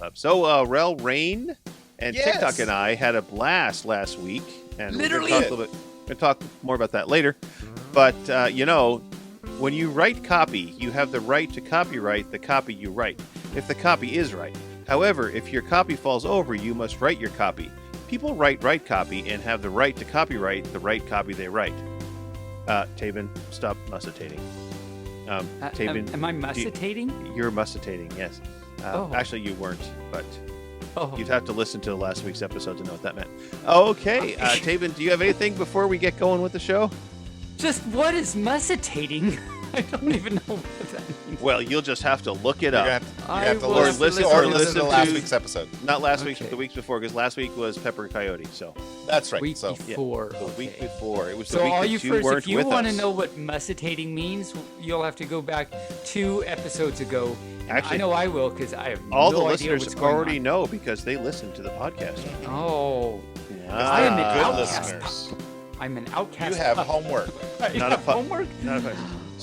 Rayne and TikTok and I had a blast last week, and Literally, we're going to talk more about that later. But when you write copy, you have the right to copyright the copy you write, if the copy is right. However, if your copy falls over, you must write your copy. People write copy and have the right to copyright the right copy they write. Taebyn, stop musitating. Taebyn, am I musitating? You're musitating, yes. Actually, you weren't, but you'd have to listen to last week's episode to know what that meant. Okay, Taebyn, do you have anything before we get going with the show? Just what is musitating? I don't even know what that means. Well, you'll just have to look it up. You have to listen to last week's episode. Not last week's, but the weeks before, because last week was Pepper and Coyote. So that's right. Week before. The week before. It was so the week all that you you first, weren't if you with want to us. know what musitating means, you'll have to go back 2 episodes ago. Actually, I know I will, because I have all no the idea listeners what's going already on. know because they listen to the podcast. Oh, I am an good outcast. listeners. I'm an outcast. You have pup. homework. Not a homework. Not a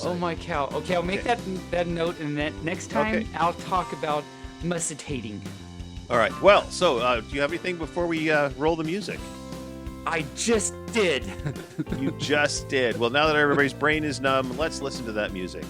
Oh my cow. Okay, I'll make that note, and then next time I'll talk about musitating. All right. Well, so do you have anything before we roll the music? I just did. You just did. Well, now that everybody's brain is numb, let's listen to that music.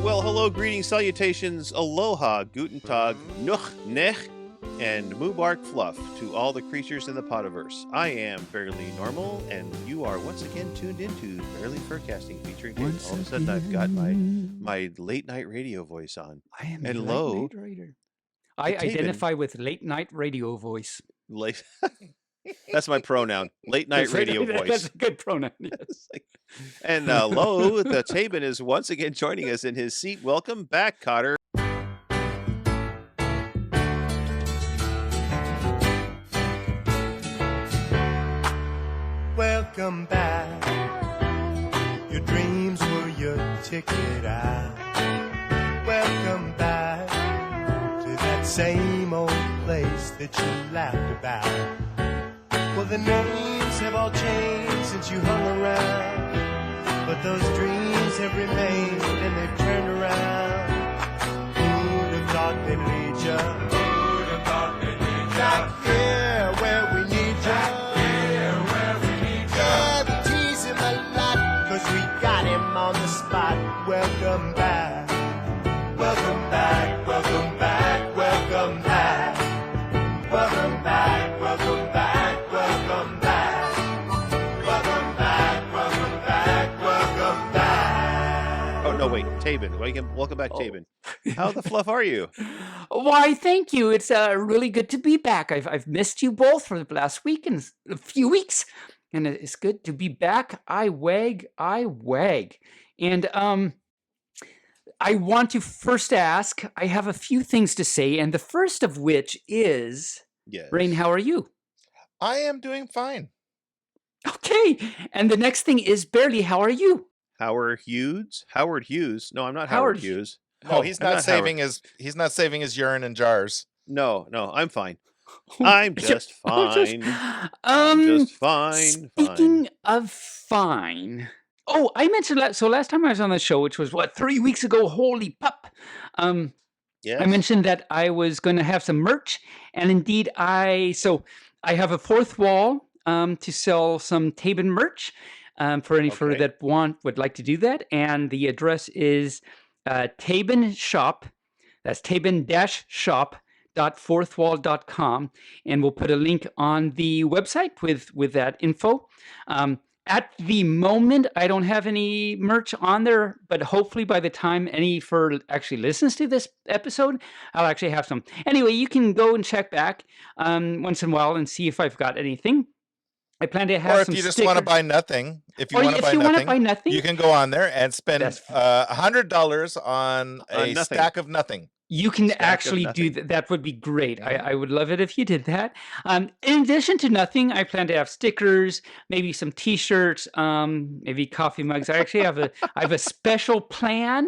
Hello, greetings, salutations, aloha, guten tag, nuch, nech, and Moobarkfluff to all the creatures in the Podiverse. I am Fairly Normal, and you are once again tuned into Barely Furcasting, featuring Taebyn. All of a sudden, I've got my late night radio voice on. I am and a low. late night writer. I identify with late night radio voice. That's my pronoun. Late night radio voice. That's a good pronoun. Yes. And Lo, the Taebyn, is once again joining us in his seat. Welcome back, Cotter. Welcome back. Your dreams were your ticket out. Welcome back to that same old place that you laughed about. Well, the names have all changed since you hung around, but those dreams have remained and they've turned around. Who'd have thought they'd lead ya? Who'd have thought they'd lead ya? Back here where we need ya. Back here where we need ya. Yeah, we tease him a lot, 'cause we got him on the spot. Welcome back. Welcome back. Welcome back. Welcome back. Welcome back. Welcome back. Welcome back. Welcome back. Welcome back. Welcome back. Oh, no, wait. Taebyn. Welcome back, Taebyn. How the fluff are you? Why, thank you. It's really good to be back. I've missed you both for the last week and a few weeks, and it's good to be back. I wag. And I want to first ask, I have a few things to say, and the first of which is, Yes. Rayne, how are you? I am doing fine. Okay. And the next thing is, Bearly, how are you? Howard Hughes? Howard Hughes? No, I'm not Howard Howard Hughes. No, he's I'm not not saving his urine in jars. No, I'm fine. I'm just fine. I'm just fine. Speaking of fine. Oh, I mentioned so last time I was on the show, which was 3 weeks ago. Holy pup! Yes. I mentioned that I was going to have some merch, and indeed, I have a fourth wall to sell some Taebyn merch for any further that would like to do that, and the address is Taebyn Shop. That's Taebyn-shop.fourthwall.com, and we'll put a link on the website with that info. At the moment, I don't have any merch on there, but hopefully by the time any fur actually listens to this episode, I'll actually have some. Anyway, you can go and check back once in a while and see if I've got anything. I plan to have Or if some you just stickers. want to buy nothing, if you want to buy nothing, you can go on there and spend $100 on a stack of nothing. You can Stack of actually do nothing. that. Would be great. I would love it if you did that. In addition to nothing, I plan to have stickers, maybe some T-shirts, maybe coffee mugs. I actually have a special plan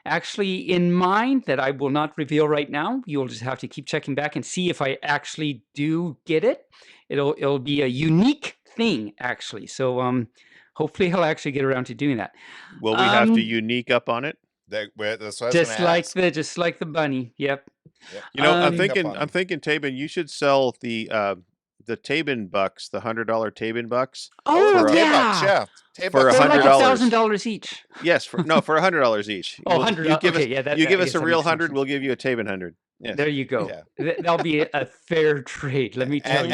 actually in mind that I will not reveal right now. You'll just have to keep checking back and see if I actually do get it. It'll be a unique thing actually. So hopefully I'll actually get around to doing that. Will we have to unique up on it? That's what I was Just like the bunny. Yep. Yep. You know, I'm Unique up thinking, on I'm thinking, Taebyn, you should sell the Taebyn bucks, the $100 Taebyn bucks. Oh, For a- yeah. Yeah. For They're like $100. $1,000 each. Yes, for $100 each. Oh, We'll- $100. You give Okay, us, yeah, that- you that- give I us guess a that real makes more 100, sense. we'll give you a Taebyn 100. Yes. There you go. Yeah. That'll be a fair trade. Let me tell you.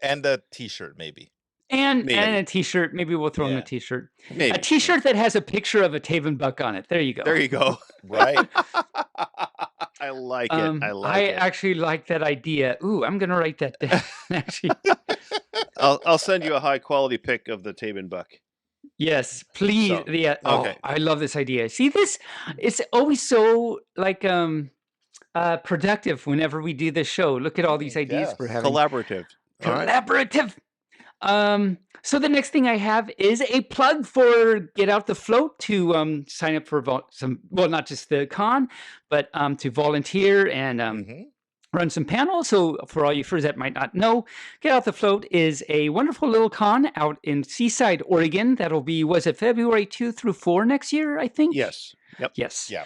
And a T-shirt maybe. And Maybe. a T-shirt. Maybe we'll throw in Yeah. a T-shirt. Maybe. A T-shirt that has a picture of a Taebyn buck on it. There you go. There you go. Right. I like it. I like it. actually like that idea. Ooh, I'm gonna write that down. Actually, I'll send you a high quality pic of the Taebyn buck. yes, please. So, Yeah. Oh, okay. I love this idea. See, this it's always so like productive whenever we do this show. Look at all these ideas Yes. we're having. Collaborative. All right. Collaborative. So the next thing I have is a plug for Get Out the Float to sign up for not just the con, but to volunteer and Mhm. run some panels. So for all you furs that might not know, Get Out the Float is a wonderful little con out in Seaside, Oregon. That'll be, was it February 2 through 4 next year, I think? Yes. Yep. Yes. Yeah.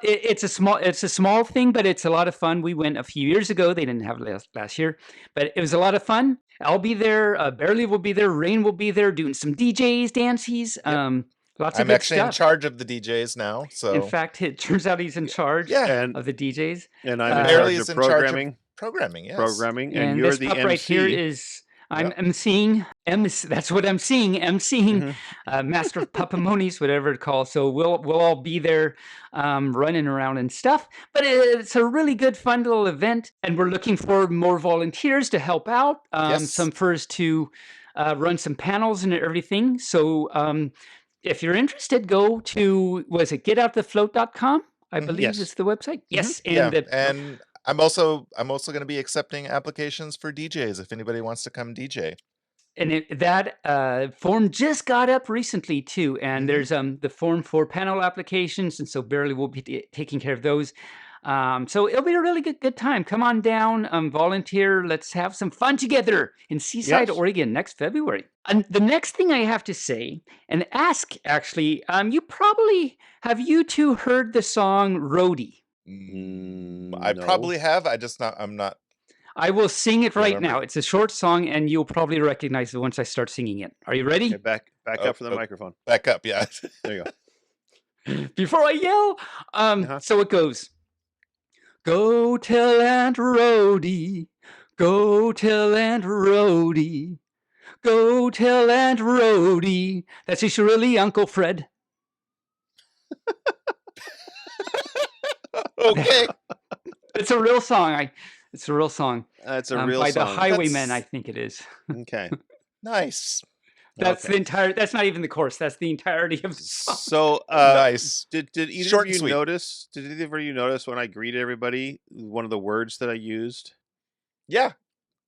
It's a small thing, but it's a lot of fun. We went a few years ago. They didn't have it last year, but it was a lot of fun. I'll be there. Bearly will be there. Rayne will be there doing some DJs, dances. Lots of I'm good actually in stuff. charge of the DJs now. So In fact, it turns out he's in charge And of the DJs. and I'm in Bearly charge is of in charge of programming. programming, yes. Programming, and And you're this the pup MC. right here is I'm Yep. emceeing. That's what I'm seeing. Emceeing, Mhm. Master of Pupamonies, whatever it's called. So we'll all be there, running around and stuff. But it's a really good, fun little event, and we're looking for more volunteers to help out. Yes. Some furs to run some panels and everything. So if you're interested, go to getoutthefloat.com. I believe Yes. is the website. Yes, Yeah. and And I'm also going to be accepting applications for DJs if anybody wants to come DJ. And that form just got up recently too, and Mhm. there's the form for panel applications, and so Bearly will be taking care of those. So it'll be a really good time. Come on down, volunteer. Let's have some fun together in Seaside, Yes. Oregon, next February. And the next thing I have to say and ask, actually, have you two heard the song "Roadie"? I No. probably have. I'm not. I will sing it right Remember. now. It's a short song, and you'll probably recognize it once I start singing it. Are you ready? Okay, back Oh, up for the oh. microphone. Back up, yeah. There you go. Before I yell. Uh-huh. So it goes. Go tell Aunt Rhody. Go tell Aunt Rhody. Go tell Aunt Rhody that she's really Uncle Fred. Okay. It's a real song. It's a real song. That's a real by song. the Highwaymen, That's- I think it is. Okay. Nice. That's Okay. the entire. That's not even the chorus. That's the entirety of the song. So, Nice. did either Short of and you sweet. notice? Did either of you notice when I greeted everybody one of the words that I used? Yeah.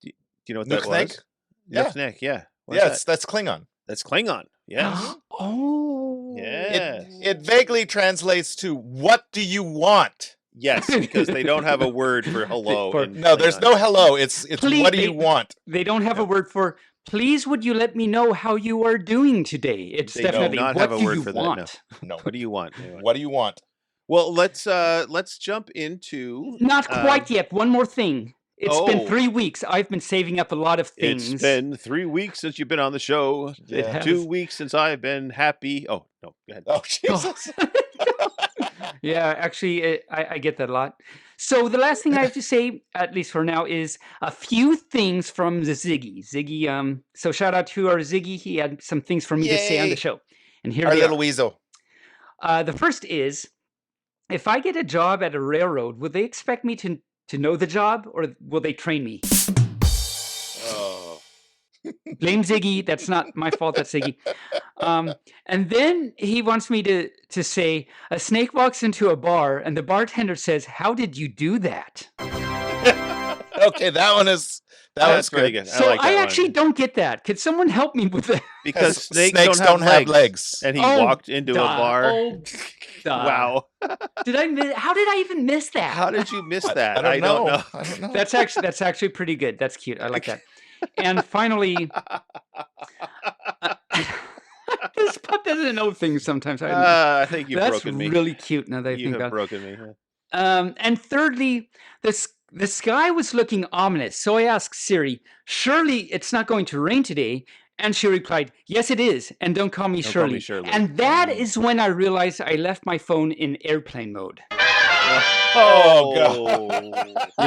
Do you know what that Nukhnek? was? Yeah. Nukhnek, yeah. What's Yes, that? that's Klingon. That's Klingon. Yes. Oh. Yeah. It vaguely translates to "What do you want?" Yes, because they don't have a word for hello. For- in No, there's Klingon. no hello. It's Please, what do you want? They don't have a Yeah. word for. Please, would you let me know how you are doing today? It's They do definitely not what have a do word you for that, no. want? No. What do you want? Anyway. What do you want? Well, let's jump into. Not quite yet. One more thing. It's been Oh. 3 weeks. I've been saving up a lot of things. It's been 3 weeks since you've been on the show. It Yeah. has. 2 weeks since I've been happy. Oh no, go ahead. Oh Jesus! Yeah, actually, I get that a lot. So the last thing I have to say, at least for now, is a few things from the Ziggy. Ziggy, so shout out to our Ziggy. He had some things for me to say on Yay. the show. And here Our they little are. weasel. The first is, if I get a job at a railroad, would they expect me to know the job, or will they train me? Oh. Blame Ziggy. That's not my fault. That's Ziggy. And then he wants me to say, a snake walks into a bar and the bartender says, "How did you do that?" Okay, that was That's pretty good. good. So like that I actually one. don't get that. Could someone help me with that? Because Snakes snakes don't have legs. And he Oh, walked into a duh. bar. Oh, duh. Wow. Did I miss? How did I even miss that? How did you miss that? I don't know. That's actually pretty good. That's cute. I like that. And finally, this pup doesn't know things sometimes. I think you've That's broken me. really cute now that I You think have about it. broken me. And thirdly, the sky was looking ominous. So I asked Siri, "Surely it's not going to rain today?" And she replied, "Yes, it is. And don't call me Don't call Shirley." me Shirley. And that is when I realized I left my phone in airplane mode. Oh, God.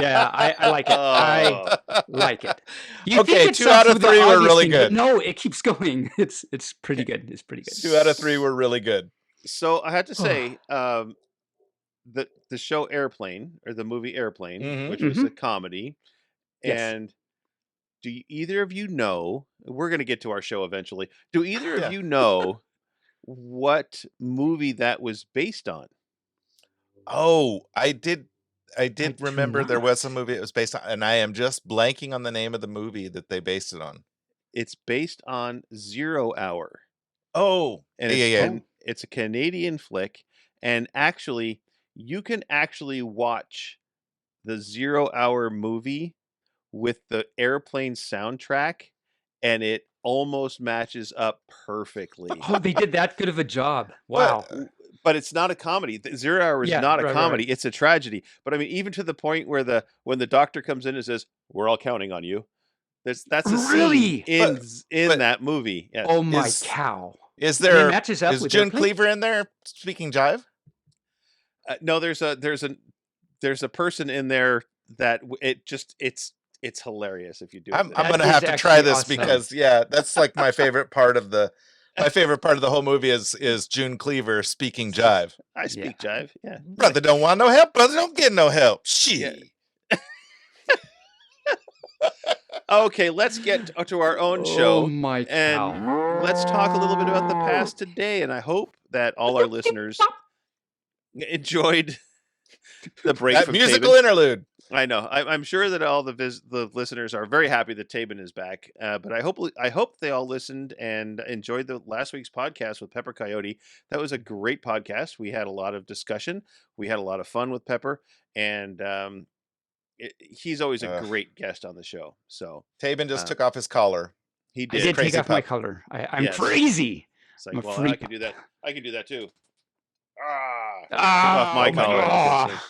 Yeah, I like it. I like it. You Okay, think it 2 out stops of with the 3 were obvious really thing, but good. no, it keeps going. It's pretty good. It's pretty good. 2 out of 3 were really good. So I had to say, the show Airplane, or the movie Airplane, Mhm. which was a comedy, Yes. and do either of you know? We're going to get to our show eventually. Do either Yeah. of you know what movie that was based on? Oh, I did do remember there not. was a movie it was based on, and I am just blanking on the name of the movie that they based it on. It's based on 0 Hour, Oh, and it's a Canadian flick. And actually, you can actually watch the 0 Hour movie with the Airplane soundtrack, and it almost matches up perfectly. Oh, they did that good of a job. Wow. But it's not a comedy. 0 Hour is Yeah, not a right, comedy. right. It's a tragedy. But I mean, even to the point where when the doctor comes in and says, "We're all counting on you," that's a Really? scene in But- that movie. Yes. Oh my Is- cow. Is And it there matches up is with June Airplane? Cleaver in there speaking jive? No, there's a person in there that it's hilarious if you do it. I'm That gonna is have to try actually this awesome. because that's like my favorite part of the whole movie is June Cleaver speaking jive. I speak jive. Yeah. Brother don't want no help. Brother don't get no help. Shit. Okay, let's get to our own show. Oh my and cow. let's talk a little bit about the past today. And I hope that all our listeners enjoyed the break That from musical Taebyn. interlude. I know. I'm sure that all the listeners are very happy that Taebyn is back. But I hope they all listened and enjoyed the last week's podcast with Pepper Coyote. That was a great podcast. We had a lot of discussion. We had a lot of fun with Pepper, and he's always a great guest on the show. So Taebyn just took off his collar. he I did. did Crazy take off my pup. color. I'm Yes. crazy. It's like, I'm a well, I freak. can do that. I can do that too. Ah, Off my collar. ah.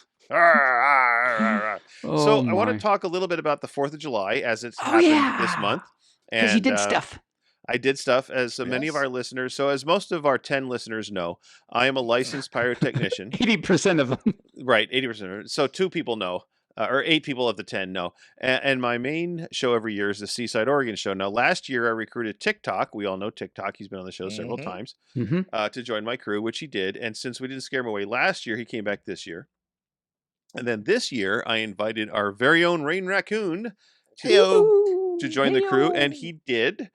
So Oh I want my. to talk a little bit about the 4th of July as it's Oh, happened this yeah. month. Because you And did stuff. I did stuff, as many of Yes. our listeners. So as most of our 10 listeners know, I am a licensed pyrotechnician. 80% of them. Right, 80% of it. So 2 people know, or 8 people of the 10 know. And my main show every year is the Seaside, Oregon show. Now, last year I recruited TikTok. We all know TikTok. He's been on the show several Mhm. times Mm-hmm. to join my crew, which he did. And since we didn't scare him away last year, he came back this year. And then this year, I invited our very own Rayne Raccoon to join the crew, and he did.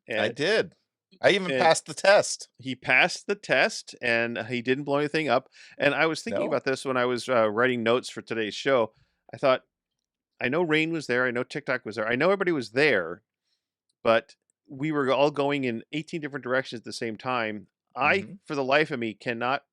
And I did. I even and- passed the test. He passed the test, and he didn't blow anything up. And I was thinking No. about this when I was writing notes for today's show. I thought, I know Rayne was there. I know TikTok was there. I know everybody was there, but we were all going in 18 different directions at the same time. I, Mhm. for the life of me, cannot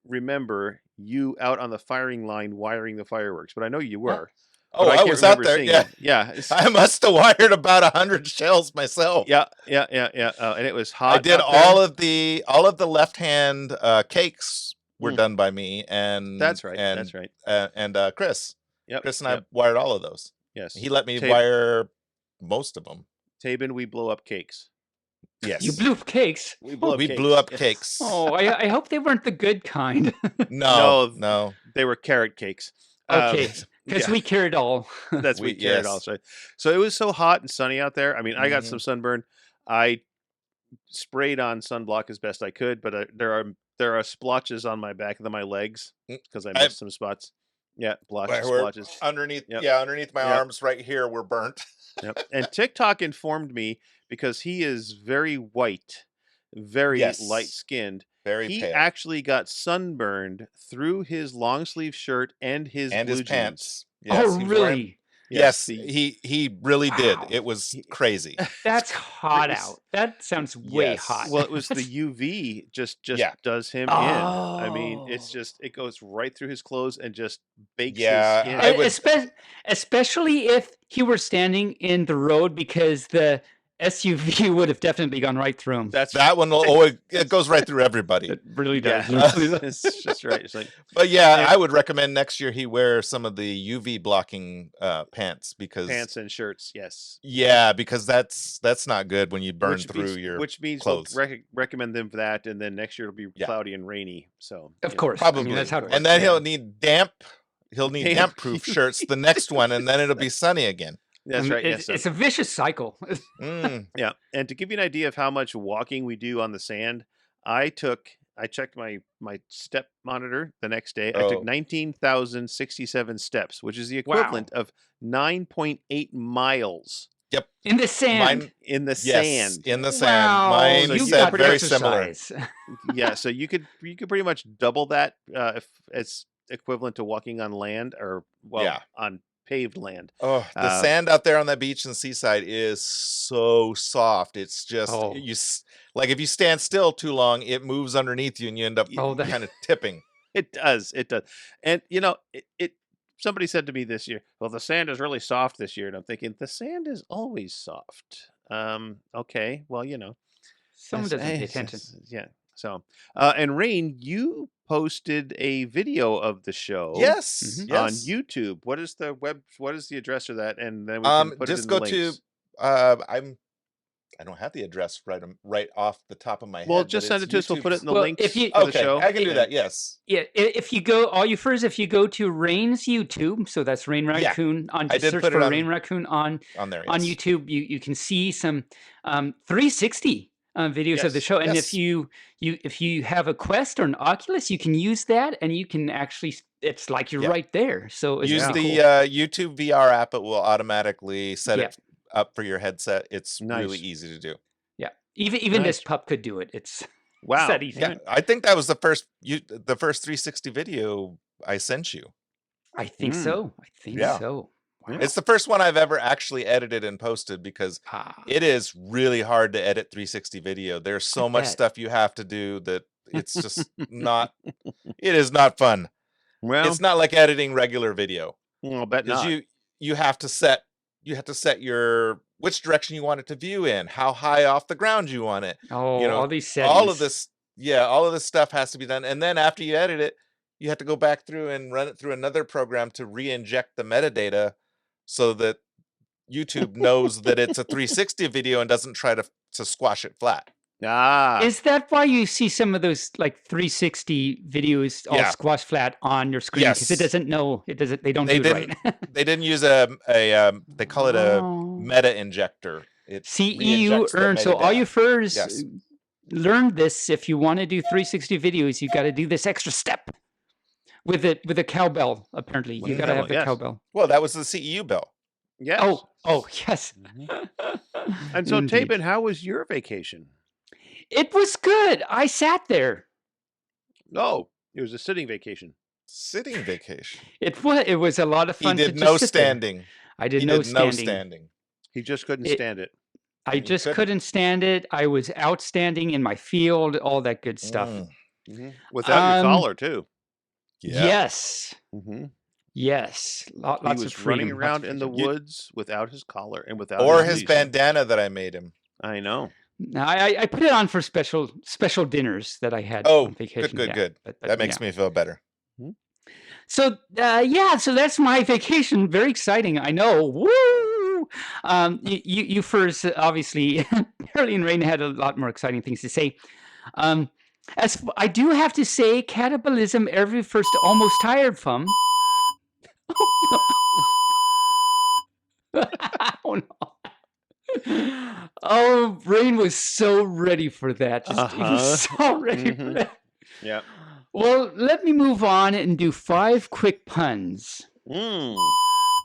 remember you out on the firing line wiring the fireworks, but I know you were. Oh, But I can't was out remember there. seeing Yeah. you. Yeah. it's- I must have wired about 100 shells myself. Yeah. And it was hot. I did out there. all of the left hand cakes were Mm. done by me, and That's right. And, That's right. and Chris. Yep. Chris and I yep. wired all of those. Yes. He let me Tape- wire most of them. Taebyn, we blow up cakes. Yes, You blew up cakes. We blew up we cakes. blew up Yes. cakes. Oh, I hope they weren't the good kind. No. They were carrot cakes. Okay, because yeah. we carried all. That's We- we carrot yes. also. So it was so hot and sunny out there. I mean, I got Mhm. some sunburn. I sprayed on sunblock as best I could, but there are splotches on my back and my legs because I missed some spots. Yeah, splotches. Underneath, Yep. underneath my Yep. arms right here were burnt. Yep. And TikTok informed me, because he is very white, very Yes. light-skinned. Very He pale. actually got sunburned through his long sleeve shirt and his And blue his jeans. pants. Oh, Yes, he was wearing- really? Yes, the- he really did. Wow. It was crazy. That's hot It's- out. That sounds way Yes. hot. Well, it was the UV just Yeah. does him in. I mean, Oh. it's just it goes right through his clothes and just bakes Yeah, his skin. I would- Especially if he were standing in the road, because the SUV would have definitely gone right through him. That's That one will always, it goes right through everybody. It really yeah, does. It really does. it's just right. It's like But yeah, Yeah. I would recommend next year he wear some of the UV blocking pants because pants and shirts. Yes, yeah, because that's not good when you burn which through means, your which means clothes. we'll recommend them for that, and then next year it'll be Yeah. cloudy and rainy. So Of you know. course. probably. I mean, that's how it works. And then Yeah. he'll need damp proof shirts the next one, and then it'll be sunny again. That's right. Yes, It's a vicious cycle. Mm. yeah. And to give you an idea of how much walking we do on the sand, I checked my step monitor the next day. I took Oh. 19,067 steps, which is the equivalent of 9.8 miles In the sand. Mine, in the yes, sand. in the sand. Wow, Mine you said got very similar. exercise. Yeah, so you could pretty much double that if it's equivalent to walking on land or Yeah. on paved land. Oh, the sand out there on the beach and seaside is so soft. It's just Oh. like if you stand still too long, it moves underneath you, and you end up Oh, that- kind of tipping. It does. And it somebody said to me this year, well, the sand is really soft this year. And I'm thinking, the sand is always soft. Okay, well, Someone doesn't pay it's attention. yeah. So, and Rayne, you posted a video of the show Yes, Mhm. yes. on YouTube. What is the address for that? And then we can put just it in go the to links. I don't have the address right off the top of my head. Well, but just send it's it to us. We'll put it in the Well, links if you- for the Okay, show. I can do that. Yes, Yeah, if you go to Rayne's YouTube, so that's Rayne Raccoon on. I Just did search put it for on- Rayne Raccoon on on there. on yes. YouTube. You can see some 360 videos of the Yes, show, and yes. if you have a Quest or an Oculus, you can use that, and you can actually, it's like you're Yeah. right there. So it's Use really the cool. YouTube VR app. It will automatically set Yeah. it up for your headset. It's really Nice. easy to do. Yeah, even this Nice. pup could do it. It's Wow. that easy. Yeah, I think that was the first 360 video I sent you. I think Mm. so. I think Yeah. so. Wow. It's the first one I've ever actually edited and posted because Ah, it is really hard to edit 360 video. There's so much bet. stuff you have to do that it's just not. It is not fun. Well, It's not like editing regular video I'll bet because not. you have to set your which direction you want it to view in, how high off the ground you want it. oh, know, all these settings. All of this stuff has to be done, and then after you edit it, you have to go back through and run it through another program to re-inject the metadata so that YouTube knows that it's a 360 video and doesn't try to squash it flat. Ah, Is that why you see some of those like 360 videos all Yeah. squash flat on your screen? Because it Yes. doesn't know. It doesn't. They don't They do it right. They didn't use they call it a Oh. meta injector. It CEU re-injects the earn. So all metadata. you furs Yes. learn this. If you want to do 360 videos, you got to do this extra step with a cowbell. Apparently, With you a got to have cowbell, the yes. cowbell. Well, that was the CEU bill. yes. Oh, yes. And so, Indeed. Taebyn, how was your vacation? It was good. I sat there. Oh, it was a sitting vacation. Sitting vacation. It was a lot of He fun. to did just no sit there. standing. I did He no did no standing. standing. He just couldn't It- stand it. I just couldn't. couldn't stand it. I was outstanding in my field, all that good stuff. Mm, Without your Um, collar, too. yeah. Yes. Mm-hmm. Yes. He Lots was of freedom. running lots around of in the freedom. woods without his collar and without Or his his leash. bandana that I made him. I know. No, I put it on for special dinners that I had Oh, on vacation. good, yeah. good. But That makes me feel better. So so that's my vacation. Very exciting. I know. Woo! You first, obviously, Bearly and Rayne had a lot more exciting things to say. I do have to say, cannibalism every first almost tired from. Oh no. Oh, Rayne was so ready for that. He was so ready for Mhm. that. Yeah. Well, let me move on and do 5 quick puns. Mm.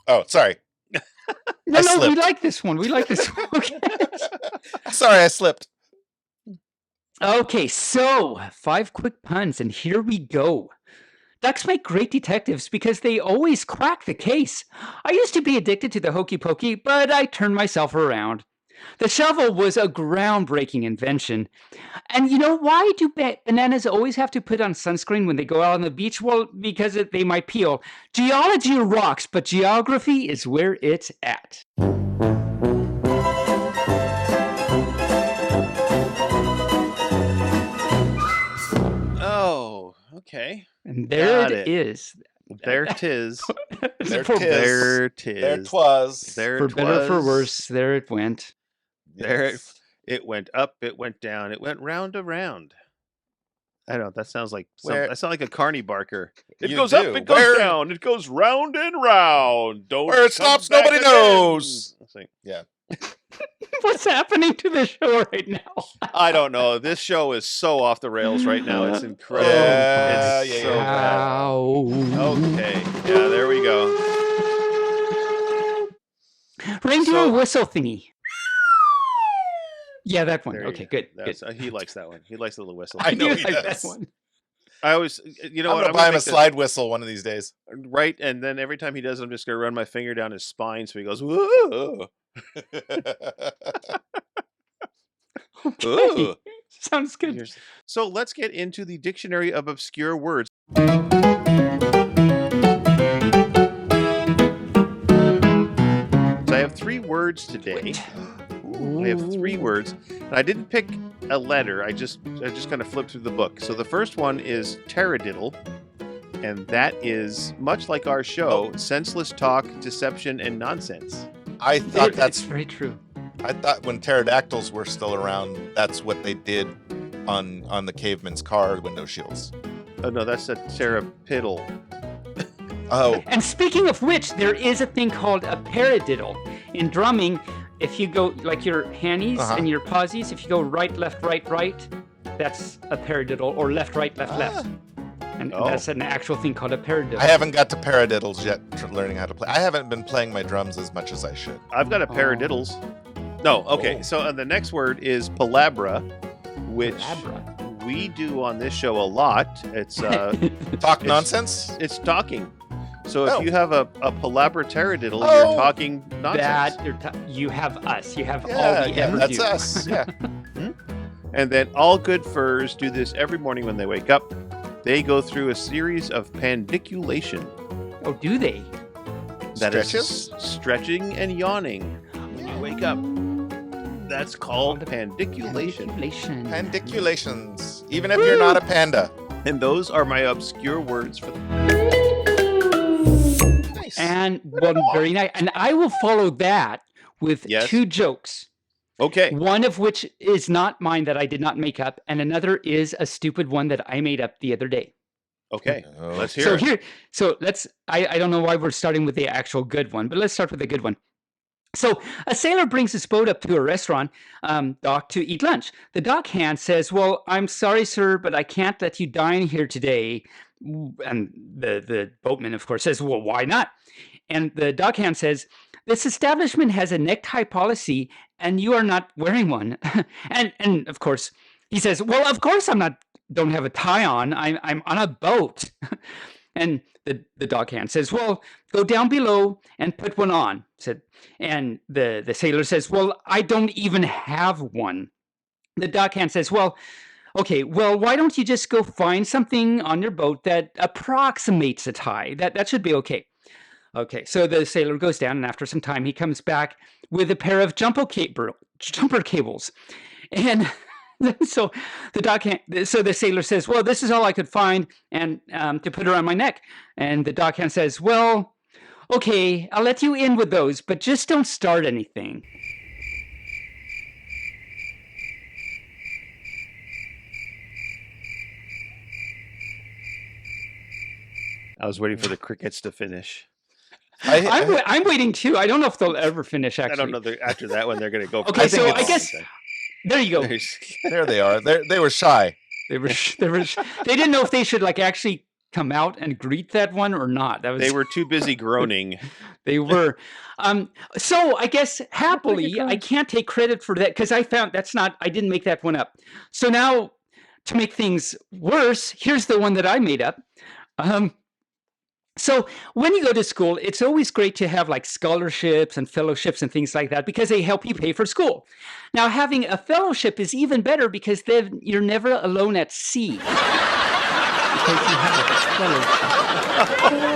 Oh, sorry. No, I we slipped. like this one. We like this one. Okay. Sorry, I slipped. Okay, so 5 quick puns, and here we go. Ducks make great detectives because they always crack the case. I used to be addicted to the hokey pokey, but I turned myself around. The shovel was a groundbreaking invention. And you know, why do bananas always have to put on sunscreen when they go out on the beach? Well, because they might peel. Geology rocks, but geography is where it's at. Oh, okay. And there Got it it. is. There 'tis. There For, 'tis. There 'tis. There 'twas. There for 'twas. better or for worse, there it went. There Yes. it went up, it went down, it went round around. I don't know. That sounds like Where- I sound like a carny barker. It You goes do. up, it goes Where- down, it goes round and round. Don't Where it come stops, back nobody again. knows. It's like, What's happening to the show right now? I don't know. This show is so off the rails right now. It's incredible. Yeah, it's yeah, so yeah. bad. Ow. Okay. Yeah, there we go. Reindeer So- whistle thingy. Yeah, that one. There you Okay, go. good. That's, he likes that one. He likes the little whistle. I know do he like does. that one. I always, you know I'm what? gonna buy him a make this- slide whistle one of these days. Right, and then every time he does, I'm just gonna run my finger down his spine, so he goes, "Whoa." Okay. Ooh. Sounds good. Here's- So let's get into the dictionary of obscure words. So I have 3 words today. I have 3 words, and I didn't pick a letter. I just kind of flipped through the book. So the first one is taradiddle, and that is much like our show, senseless talk, deception, and nonsense. I thought It's that's. very true. I thought when pterodactyls were still around, that's what they did on the caveman's car window shields. Oh no, that's a terrapiddle. Oh, And speaking of which, there is a thing called a paradiddle. In drumming, if you go like your handies Uh-huh. and your pausies, if you go right, left, right, that's a paradiddle, or left, left. And Oh. that's an actual thing called a paradiddle. I haven't got to paradiddles yet, learning how to play. I haven't been playing my drums as much as I should. I've got a paradiddles. No, okay. Oh. So the next word is palabra, which Palabra. we do on this show a lot. It's Talk It's- nonsense? it's talking. So Oh. if you have a palabra taradiddle, Oh. you're talking nonsense. That you have us. You have all Yeah, we yeah, ever that's do. us. Yeah. And then all good furs do this every morning when they wake up. They go through a series of pandiculation. Oh, do they? That is Stretches? stretching and yawning when you wake up. That's called pandiculation. Pandiculation. Pandiculations. Even if you're not a panda. And those are my obscure words for the Nice. And well, very nice. And I will follow that with Yes. 2 jokes. Okay. One of which is not mine that I did not make up, and another is a stupid one that I made up the other day. Okay. Oh. Let's hear So it. let's. I don't know why we're starting with the actual good one, but let's start with the good one. So a sailor brings his boat up to a restaurant dock to eat lunch. The dockhand says, "Well, I'm sorry, sir, but I can't let you dine here today." And the boatman, of course, says, "Well, why not?" And the dockhand says, "This establishment has a necktie policy, and you are not wearing one." and of course, he says, "Well, of course don't have a tie on. I'm on a boat." And the dockhand says, "Well, go down below and put one on." And the sailor says, "Well, I don't even have one." The dockhand says, "Well, okay, well, why don't you just go find something on your boat that approximates a tie? That should be okay." Okay, so the sailor goes down, and after some time, he comes back with a pair of jumper cables. And so the sailor says, "Well, this is all I could find, and to put around my neck." And the dockhand says, "Well, okay, I'll let you in with those, but just don't start anything." I was waiting for the crickets to finish. I'm waiting too. I don't know if they'll ever finish. Actually, I don't know. After that one, they're going to go. for Okay, it. so I It's- guess- There you go. There's- There they are. They were shy. They didn't know if they should like actually come out and greet that one or not. That was They were too busy groaning. They were. So I guess happily, I can't take credit for that because I didn't make that one up. So now to make things worse, here's the one that I made up. So when you go to school, it's always great to have like scholarships and fellowships and things like that because they help you pay for school. Now, having a fellowship is even better because then you're never alone at sea. Because you have a fellowship.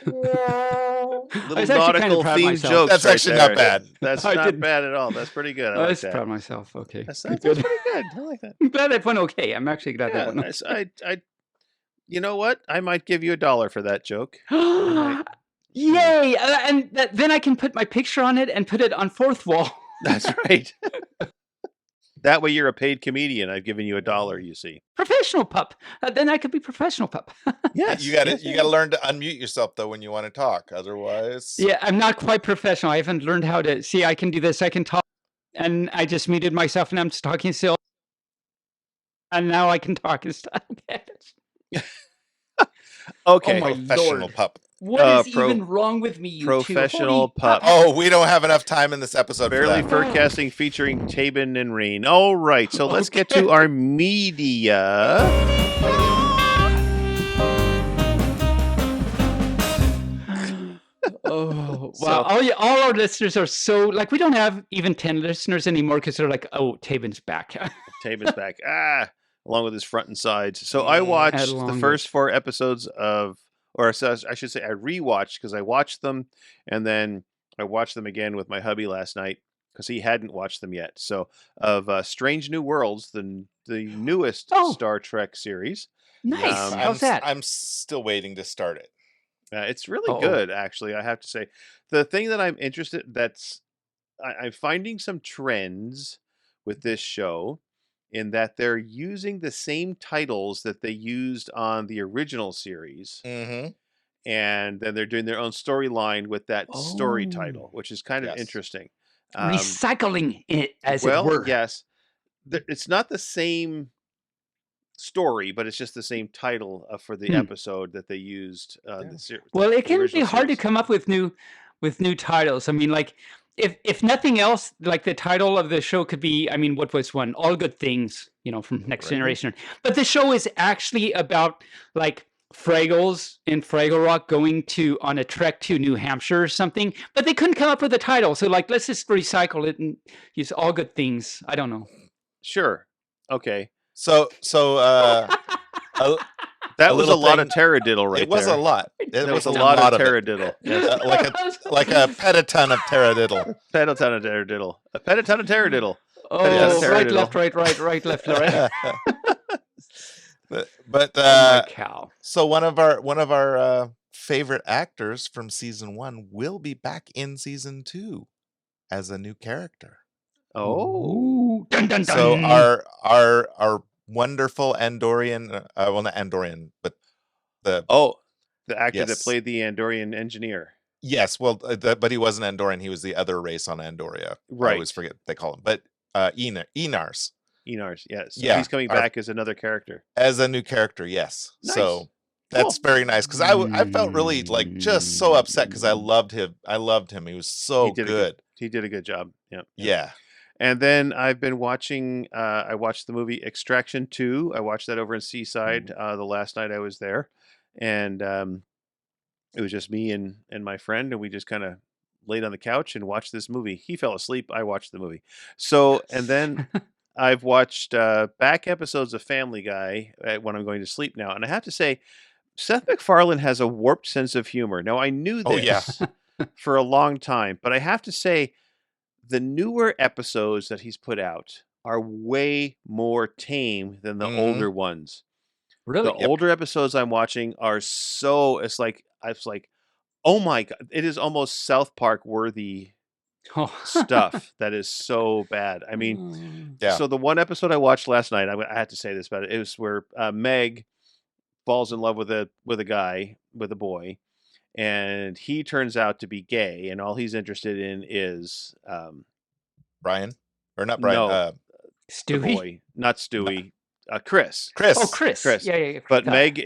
Little was actually kind of nautical proud of themed myself. jokes. That's right actually there. not bad. That's I not didn't- bad at all. That's pretty good. I I like was that. proud of myself. Okay. That's Good. pretty good. I like that. I'm glad that went okay. I'm actually glad that Yeah, went okay. I you know what? I might give you $1 for that joke. Yay! Then I can put my picture on it and put it on fourth wall. That's right. That way you're a paid comedian. I've given you $1, you see. Professional pup. Then I could be professional pup. Yes. You got to learn to unmute yourself though when you want to talk. Otherwise, Yeah, I'm not quite professional. I haven't learned how to see. I can do this. I can talk, and I just muted myself, and I'm just talking still. And now I can talk and stuff. Okay. Oh my professional Lord. pup. What is even wrong with me, you professional two? pup. Oh, we don't have enough time in this episode Barely for that. Furcasting featuring Taebyn and Rayne. All right, so let's get to our media. Oh, So- wow. All our listeners are so, like, we don't have even 10 listeners anymore because they're like, oh, Taebyn's back. Taebyn's back. Along with his front and sides. So I watched the along first 4 episodes of, or so I should say I rewatched because I watched them and then I watched them again with my hubby last night because he hadn't watched them yet. So of Strange New Worlds, the newest Oh. Star Trek series. Nice. Um, How's that? I'm still waiting to start it. It's really Uh-oh. good, actually. I have to say, the thing that I'm interested I'm finding some trends with this show, in that they're using the same titles that they used on the original series, Mm-hmm. and then they're doing their own storyline with that story Oh. title, which is kind of Yes. interesting. Recycling it, as well, it were. yes, it's not the same story, but it's just the same title for the episode that they used. Well, it can be original hard to series. come up with new titles. I mean, like, if nothing else, like the title of the show could be, I mean, what was one? All Good Things, from Next Right. Generation. But the show is actually about like Fraggles in Fraggle Rock going on a trek to New Hampshire or something. But they couldn't come up with a title, so like, let's just recycle it and use All Good Things. I don't know. Sure. Okay. So That A was a little lot of thing- taradiddle right it was there. a lot. That was a a lot of it. taradiddle. Yes. like a petaton of taradiddle. Petaton of taradiddle. A petaton of taradiddle. Oh, Yes. right, left, right, left, right. but Holy cow. so one of our favorite actors from season 1 will be back in season 2 as a new character. Oh. Ooh. Dun, dun, dun. So our wonderful Andorian, well, not Andorian, but the The actor that Yes. played the Andorian engineer. yes, well, but he wasn't Andorian. He was the other race on Andoria. I Right. always forget what they call him. But Enars Enars, yes. So Yeah, he's coming our- back as another character. as a new character. Yes, Nice. so that's very nice because I felt really like just so upset because I loved him. He was so He did good. He did a good job. Yeah. Yeah. And then I've been watching, I watched the movie Extraction 2. I watched that over in Seaside the last night I was there. And it was just me and my friend, and we just kind of laid on the couch and watched this movie. He fell asleep. I watched the movie. So, and then I've watched back episodes of Family Guy when I'm going to sleep now. And I have to say, Seth MacFarlane has a warped sense of humor. Now, I knew Oh, yeah. this for a long time, but I have to say, the newer episodes that he's put out are way more tame than the Mhm. older ones. Really? The older episodes I'm watching are so, it's like, oh my God, it is almost South Park worthy Oh. stuff that is so bad. I mean, Yeah. so the one episode I watched last night, I had to say this about it. It was where Meg falls in love with a boy, and he turns out to be gay, and all he's interested in is Brian or not Brian? No. the Stewie? boy, not Stewie. Chris. Oh, Chris. Yeah. But forgot. Meg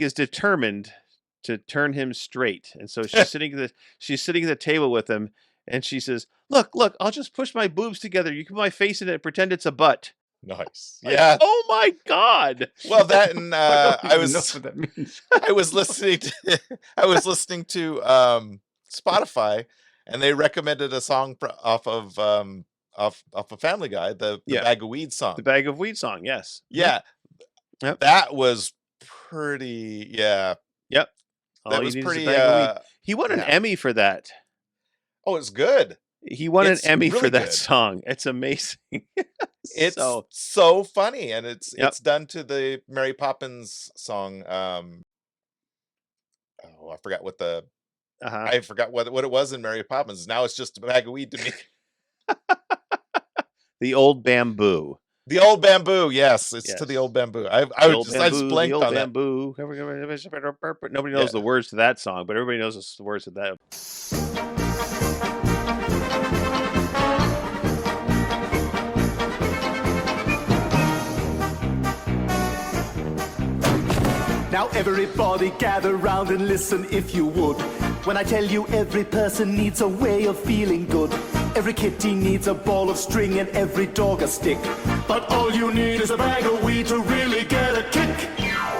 is determined to turn him straight, and so she's sitting at the table with him, and she says, "Look, I'll just push my boobs together. You can put my face in it and pretend it's a butt." Nice. Like, Yeah. oh my God. Well, that and I don't I even know was what that means. I was listening to Spotify, and they recommended a song off of a Family Guy, the Bag of Weed song. The Bag of Weed song, yes. Yeah. Yep. That was pretty. Yeah. Yep. That was pretty. He won an Emmy for that. Oh, it's good. He won an Emmy really for that good. song. It's amazing. It's so funny, and it's done to the Mary Poppins song. I forgot what I forgot what it was in Mary Poppins. Now it's just a bag of weed to me. The Old Bamboo. The Old Bamboo, yes, it's to the Old Bamboo. I just blanked on that. Bamboo. Nobody knows the words to that song, but everybody knows the words to that. Now everybody gather round and listen if you would. When I tell you every person needs a way of feeling good. Every kitty needs a ball of string and every dog a stick. But all you need is a bag of weed to really get a kick.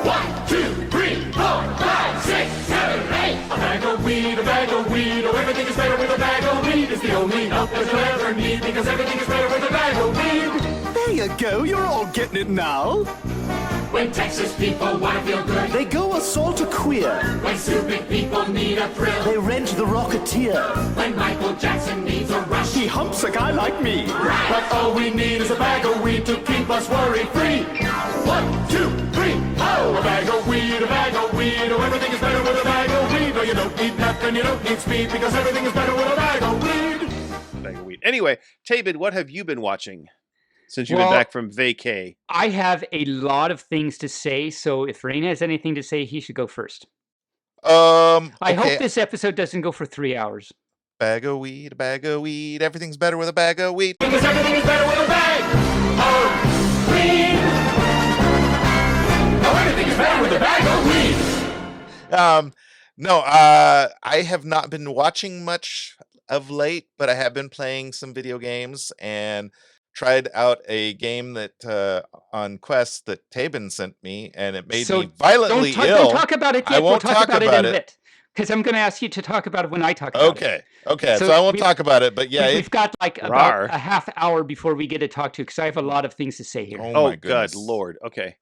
1, 2, 3, 4, 5, 6, 7, 8. A bag of weed, oh everything is better with a bag of weed. It's the only help that you'll ever need, because everything is better with a bag of weed. There you go, you're all getting it now. When Texas people want to feel good, they go assault a queer. When stupid people need a thrill, they rent the Rocketeer. When Michael Jackson needs a rush, he humps a guy like me. Right. But all we need is a bag of weed to keep us worry-free. 1, 2, 3, oh! A bag of weed, oh everything is better with a bag of weed. No, you don't need nothing, you don't need speed, because everything is better with a bag of weed. Bag of weed. Anyway, Taebyn, what have you been watching since you've been back from vacay? I have a lot of things to say, so if Rayne has anything to say, he should go first. I hope this episode doesn't go for 3 hours. Bag of weed, everything's better with a bag of weed. Because everything is better with a bag of weed. Oh, everything is better with a bag of weed. No, I have not been watching much of late, but I have been playing some video games and tried out a game that on Quest that Taebyn sent me, and it made me violently ill. Don't talk about it yet. I won't we'll talk about it in a bit, because I'm going to ask you to talk about it when I talk about it. Okay. So I won't talk about it, but yeah, we've got like about a half hour before we get to talk to, because I have a lot of things to say here. Oh my good Lord. Okay.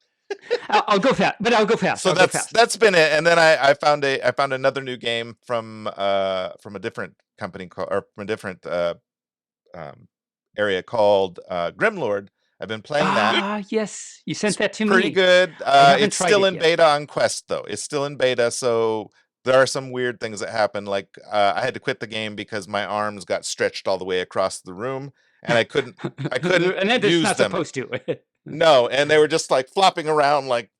I'll go fast, but I'll go fast. So that's been it, and then I found another new game from a different company or from a different area called Grimlord. I've been playing that. Yes, you sent that to me. Pretty good. It's still in beta on Quest, though. It's still in beta, so there are some weird things that happen. Like I had to quit the game because my arms got stretched all the way across the room, and I couldn't and that is not supposed to. No, and they were just like flopping around like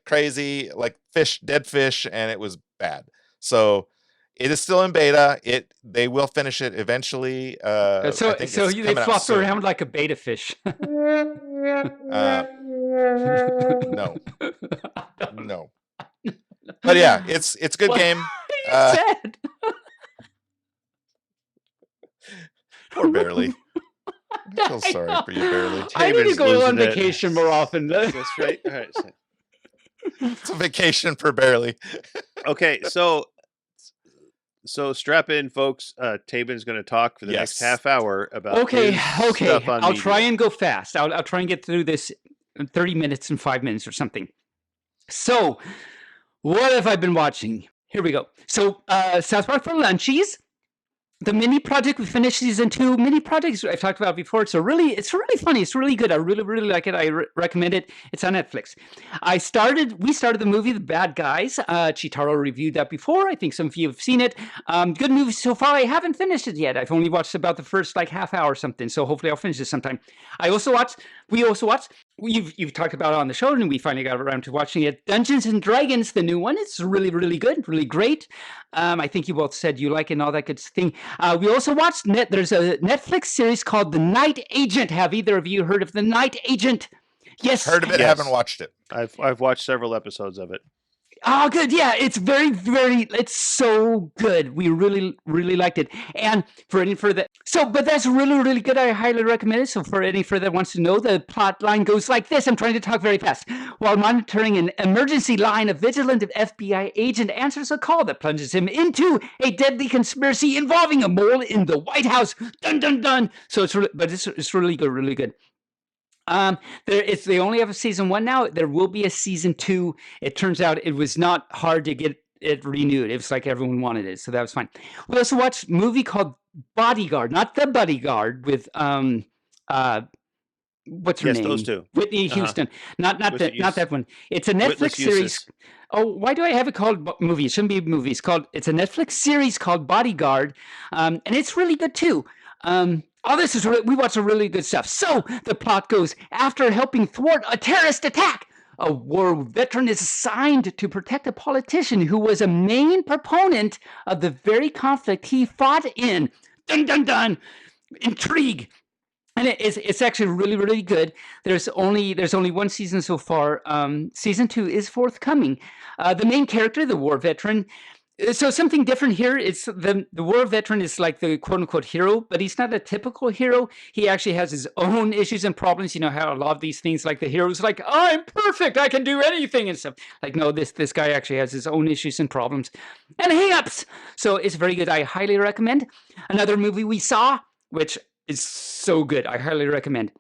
crazy, like dead fish, and it was bad. So it is still in beta. They will finish it eventually. So they flop around like a beta fish. No. But yeah, it's a good game. Sad. Poor Bearly. I feel sorry for you, Bearly. I need to go on vacation more often. That's right. All right. It's a vacation for Bearly. Okay, so strap in, folks. Taebyn's going to talk for the next half hour about stuff on I'll media. try and go fast. I'll try and get through this in 30 minutes and 5 minutes or something. So, what have I been watching? Here we go. So, South Park for Lunchies. The mini project, we finished season 2. Mini projects I've talked about before. It's really funny. It's really good. I really like it. I recommend it. It's on Netflix. We started the movie The Bad Guys. Chitaro reviewed that before. I think some of you have seen it. Good movie so far. I haven't finished it yet. I've only watched about the first half hour or something. So hopefully I'll finish it sometime. We also watched. You've talked about it on the show, and we finally got around to watching it. Dungeons and Dragons, the new one. It's really good, really great. I think you both said you like it and all that good thing. We also watched there's a Netflix series called The Night Agent. Have either of you heard of The Night Agent? Yes. Heard of it, Yes. haven't watched it. I've watched several episodes of it. Oh, good. Yeah, it's very, it's so good. We really, really liked it. And for any further, but that's really, really good. I highly recommend it. So for any further that wants to know, the plot line goes like this. I'm trying to talk very fast. While monitoring an emergency line, a vigilant FBI agent answers a call that plunges him into a deadly conspiracy involving a mole in the White House. Dun, dun, dun. So it's really good, really good. They only have a season 1 now. There will be a season 2. It turns out it was not hard to get it renewed. It was like everyone wanted it, so that was fine. We also watched a movie called Bodyguard, not The Bodyguard with what's her name? Yes, those two. Whitney Houston. Not that one. It's a Netflix series. Oh, why do I have it called movie? It shouldn't be a movie. It's a Netflix series called Bodyguard, and it's really good too. We watched some really good stuff. So the plot goes, after helping thwart a terrorist attack, a war veteran is assigned to protect a politician who was a main proponent of the very conflict he fought in. Dun, dun, dun. Intrigue. And it's actually really, really good. There's only one season so far. Season 2 is forthcoming. The main character, the war veteran. So something different here. It's the war veteran is like the quote unquote hero, but he's not a typical hero. He actually has his own issues and problems. You know how a lot of these things, like the hero's like, I'm perfect, I can do anything and stuff. Like, no, this guy actually has his own issues and problems and hang-ups. So it's very good. I highly recommend. Another movie we saw, which is so good, I highly recommend.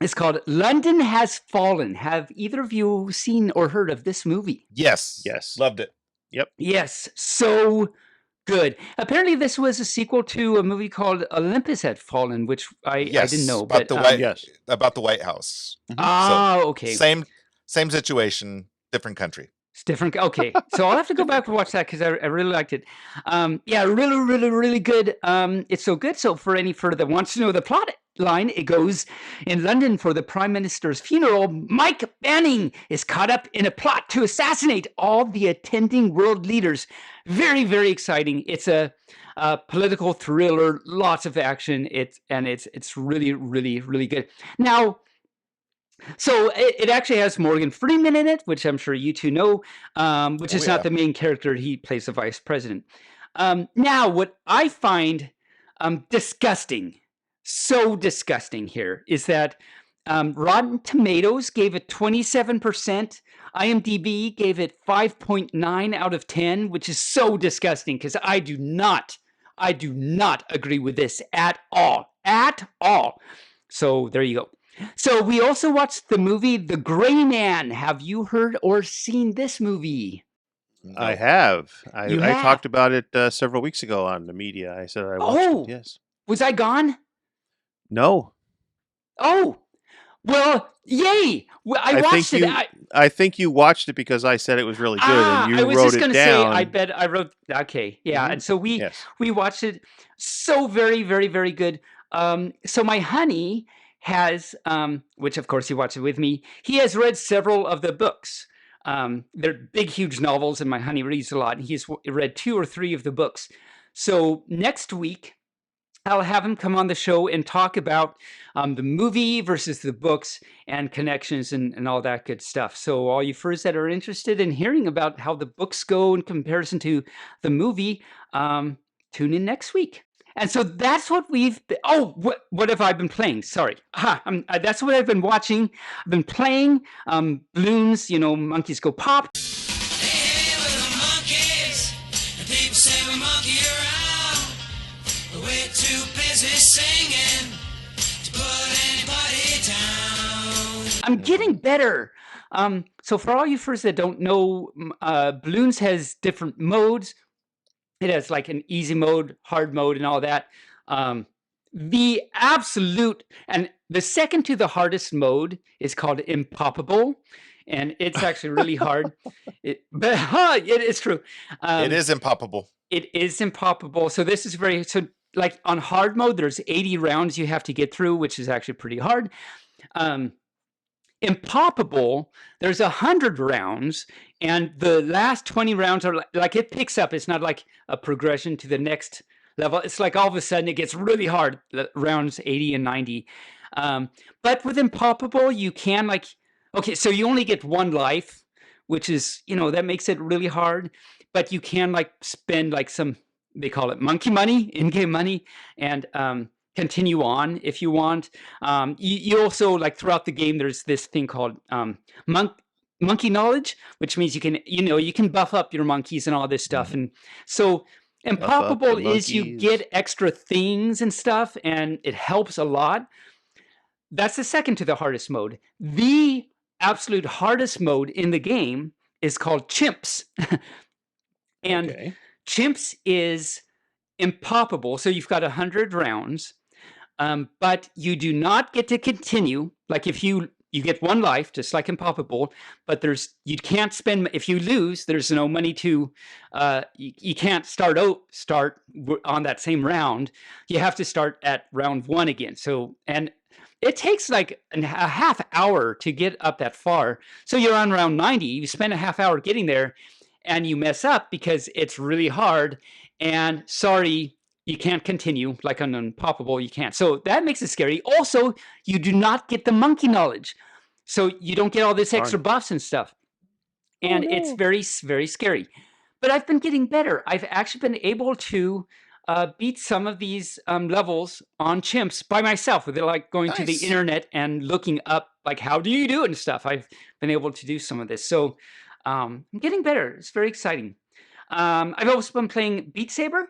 It's called London Has Fallen. Have either of you seen or heard of this movie? Yes. Loved it. Yep. Yes, so good. Apparently, this was a sequel to a movie called Olympus Had Fallen, which I didn't know. About But the White House. Okay. Same situation, different country. It's different. Okay, so I'll have to go back and watch that because I really liked it. Yeah, really, really, really good. It's so good. So for any further that wants to know the plot line, it goes, in London for the Prime Minister's funeral, Mike Banning is caught up in a plot to assassinate all the attending world leaders. Very, very exciting. It's a political thriller, lots of action. It's really, really, really good. Now, so it actually has Morgan Freeman in it, which I'm sure you two know, which is not the main character. He plays the vice president. Now, what I find disgusting, so disgusting here, is that Rotten Tomatoes gave it 27%. IMDb gave it 5.9 out of 10, which is so disgusting because I do not agree with this at all. So there you go. So we also watched the movie The Gray Man. Have you heard or seen this movie? No. I have. I have? talked about it several weeks ago on the media. I said I watched it. Yes. Was I gone? No. Oh, well, yay! Well, I watched it. I think you watched it because I said it was really good, and you I was wrote just it gonna down. say. I bet I wrote. Okay, yeah, and so we watched it. So very, very, very good. So my honey has, which of course he watched it with me. He has read several of the books. They're big, huge novels, and my honey reads a lot. And he's read 2 or 3 of the books. So next week, I'll have him come on the show and talk about the movie versus the books and connections and all that good stuff. So all you furs that are interested in hearing about how the books go in comparison to the movie, tune in next week. And so that's what what have I been playing? Sorry. That's what I've been watching. I've been playing balloons, Monkeys Go Pop. Hey, we're the monkeys, and people say we monkey around, but we're too busy singing to put anybody down. I'm getting better. So for all you first that don't know, balloons has different modes. It has like an easy mode, hard mode, and all that. The absolute, and the second to the hardest mode is called impoppable, and it's actually really hard. It is true. It is impoppable. It is impoppable. So this is like on hard mode, there's 80 rounds you have to get through, which is actually pretty hard. Impoppable, there's 100 rounds, and the last 20 rounds are like it picks up. It's not like a progression to the next level. It's like all of a sudden it gets really hard, rounds 80 and 90. But with Impoppable, you can Okay, so you only get one life, which is, that makes it really hard. But you can like spend like some, they call it monkey money, in-game money, and continue on if you want. You also, like throughout the game, there's this thing called monkey knowledge, which means you can buff up your monkeys and all this stuff. And so Impossible is you monkeys. get extra things and stuff, and it helps a lot. That's the second to the hardest mode. The absolute hardest mode in the game is called chimps. And Okay. chimps is impossible. So you've got 100 rounds, but you do not get to continue. Like if you get one life, just like impossible, but you can't spend, if you lose, there's no money to, you can't start on that same round. You have to start at round 1 again. So, and it takes like a half hour to get up that far. So you're on round 90, you spend a half hour getting there, and you mess up because it's really hard, and sorry, you can't continue. Like on Unpoppable, you can't. So that makes it scary. Also, you do not get the monkey knowledge. So you don't get all this extra buffs and stuff. And it's very, very scary. But I've been getting better. I've actually been able to beat some of these levels on chimps by myself, with like going to the internet and looking up like, how do you do it and stuff. I've been able to do some of this. So I'm getting better. It's very exciting. I've also been playing Beat Saber,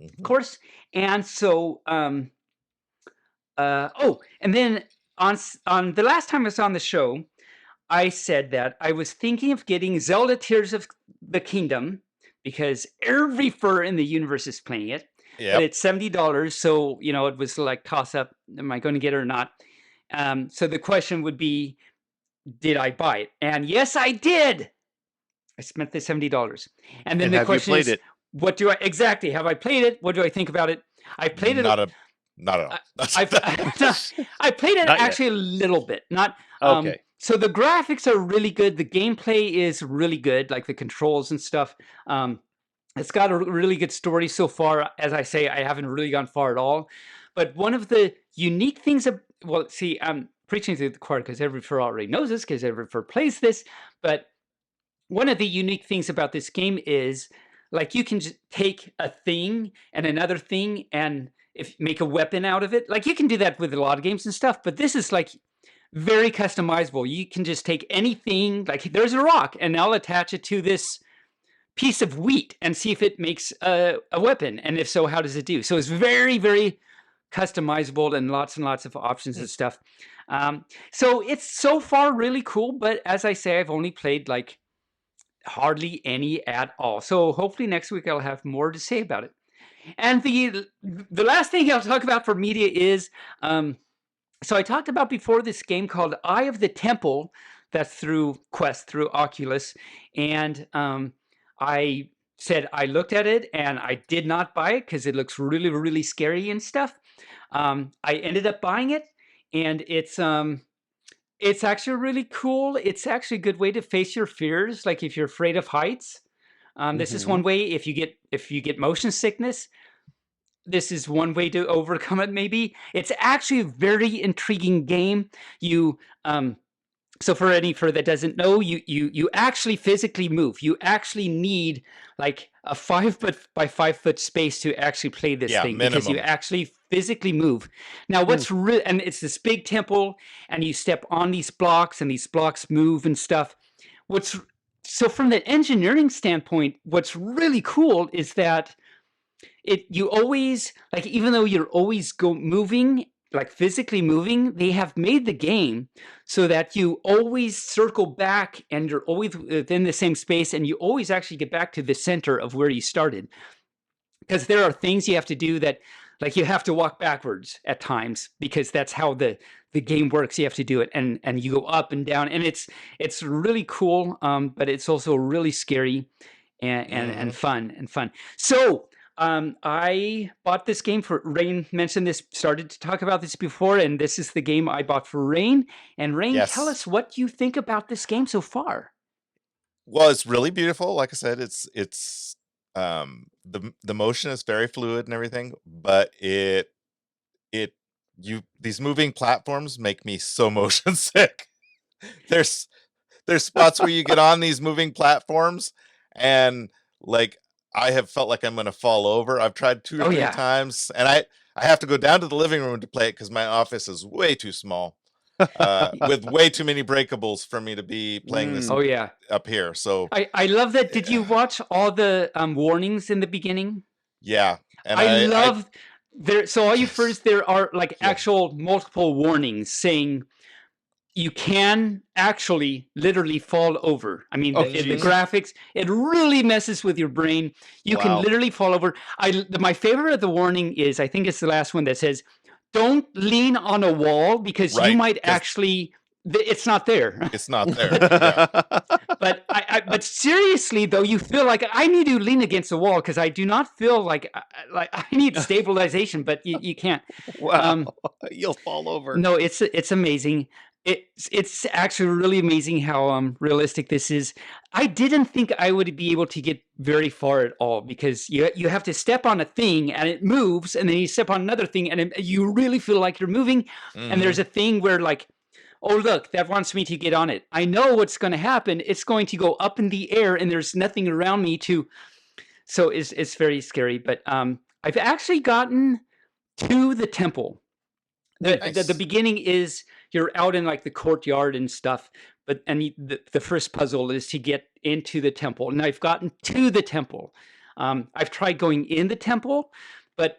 of course. And so, and then on the last time I was on the show, I said that I was thinking of getting Zelda Tears of the Kingdom, because every fur in the universe is playing it. Yep. But it's $70, so it was like toss up. Am I going to get it or not? So the question would be, did I buy it? And yes, I did. I spent the $70. And then the question is, what do I exactly have I played it? What do I think about it? I played it. Not at all. I played it actually a little bit. Not Okay. So the graphics are really good. The gameplay is really good, like the controls and stuff. It's got a really good story so far. As I say, I haven't really gone far at all. But one of the unique things, I'm preaching to the choir because every fur already knows this, because every fur plays this. But one of the unique things about this game is, like, you can just take a thing and another thing and make a weapon out of it. Like, you can do that with a lot of games and stuff, but this is like very customizable. You can just take anything, like there's a rock, and I'll attach it to this piece of wheat and see if it makes a weapon, and if so, how does it do? So it's very, very customizable, and lots of options and stuff. So it's so far really cool, but as I say, I've only played like hardly any at all. So hopefully next week I'll have more to say about it. And the last thing I'll talk about for media is, so I talked about before this game called Eye of the Temple, that's through Quest, through Oculus, and I said I looked at it and I did not buy it because it looks really, really scary and stuff. I ended up buying it, and it's actually really cool. It's actually a good way to face your fears, like if you're afraid of heights. This is one way. If you get motion sickness, this is one way to overcome it. Maybe it's actually a very intriguing game. So for any fur that doesn't know, you actually physically move. You actually need like a 5 foot by 5 foot space to actually play this thing, because you actually physically move. Now, and it's this big temple, and you step on these blocks, and these blocks move and stuff. So from the engineering standpoint, what's really cool is that you always, like, even though you're always moving, like physically moving, they have made the game so that you always circle back, and you're always within the same space, and you always actually get back to the center of where you started. Because there are things you have to do that, like, you have to walk backwards at times, because that's how the game works. You have to do it, and you go up and down, and it's really cool, but it's also really scary and fun. So I bought this game for Rayne. Mentioned this, started to talk about this before, and this is the game I bought for Rayne. And Rayne, tell us what you think about this game so far. Well, it's really beautiful. Like I said, it's the motion is very fluid and everything, but these moving platforms make me so motion sick. there's spots where you get on these moving platforms, and like I have felt like I'm going to fall over. I've tried 2 or Oh, 3 yeah. times, and I have to go down to the living room to play it because my office is way too small, with way too many breakables for me to be playing this Oh, yeah. up here. So I love that. Did you watch all the warnings in the beginning? yeah, and I love there. So all you Yes. first, there are like Yeah. actual multiple warnings saying you can actually literally fall over. I mean, Oh, the geez. graphics, it really messes with your brain. You can Wow. literally fall over. My favorite of the warning is, I think it's the last one that says, don't lean on a wall because you Right, might 'cause- actually, it's not there. it's not there. Yeah. But but seriously though, you feel like I need to lean against a wall because I do not feel like I need stabilization, but you can't. Wow. You'll fall over. No, it's amazing. It's actually really amazing how realistic this is. I didn't think I would be able to get very far at all because you have to step on a thing and it moves, and then you step on another thing and you really feel like you're moving. And there's a thing where like, oh look, that wants me to get on it. I know what's going to happen. It's going to go up in the air, and there's nothing around me to. So it's very scary. But I've actually gotten to the temple. The beginning is you're out in like the courtyard and stuff, but the first puzzle is to get into the temple, and I've gotten to the temple. I've tried going in the temple, but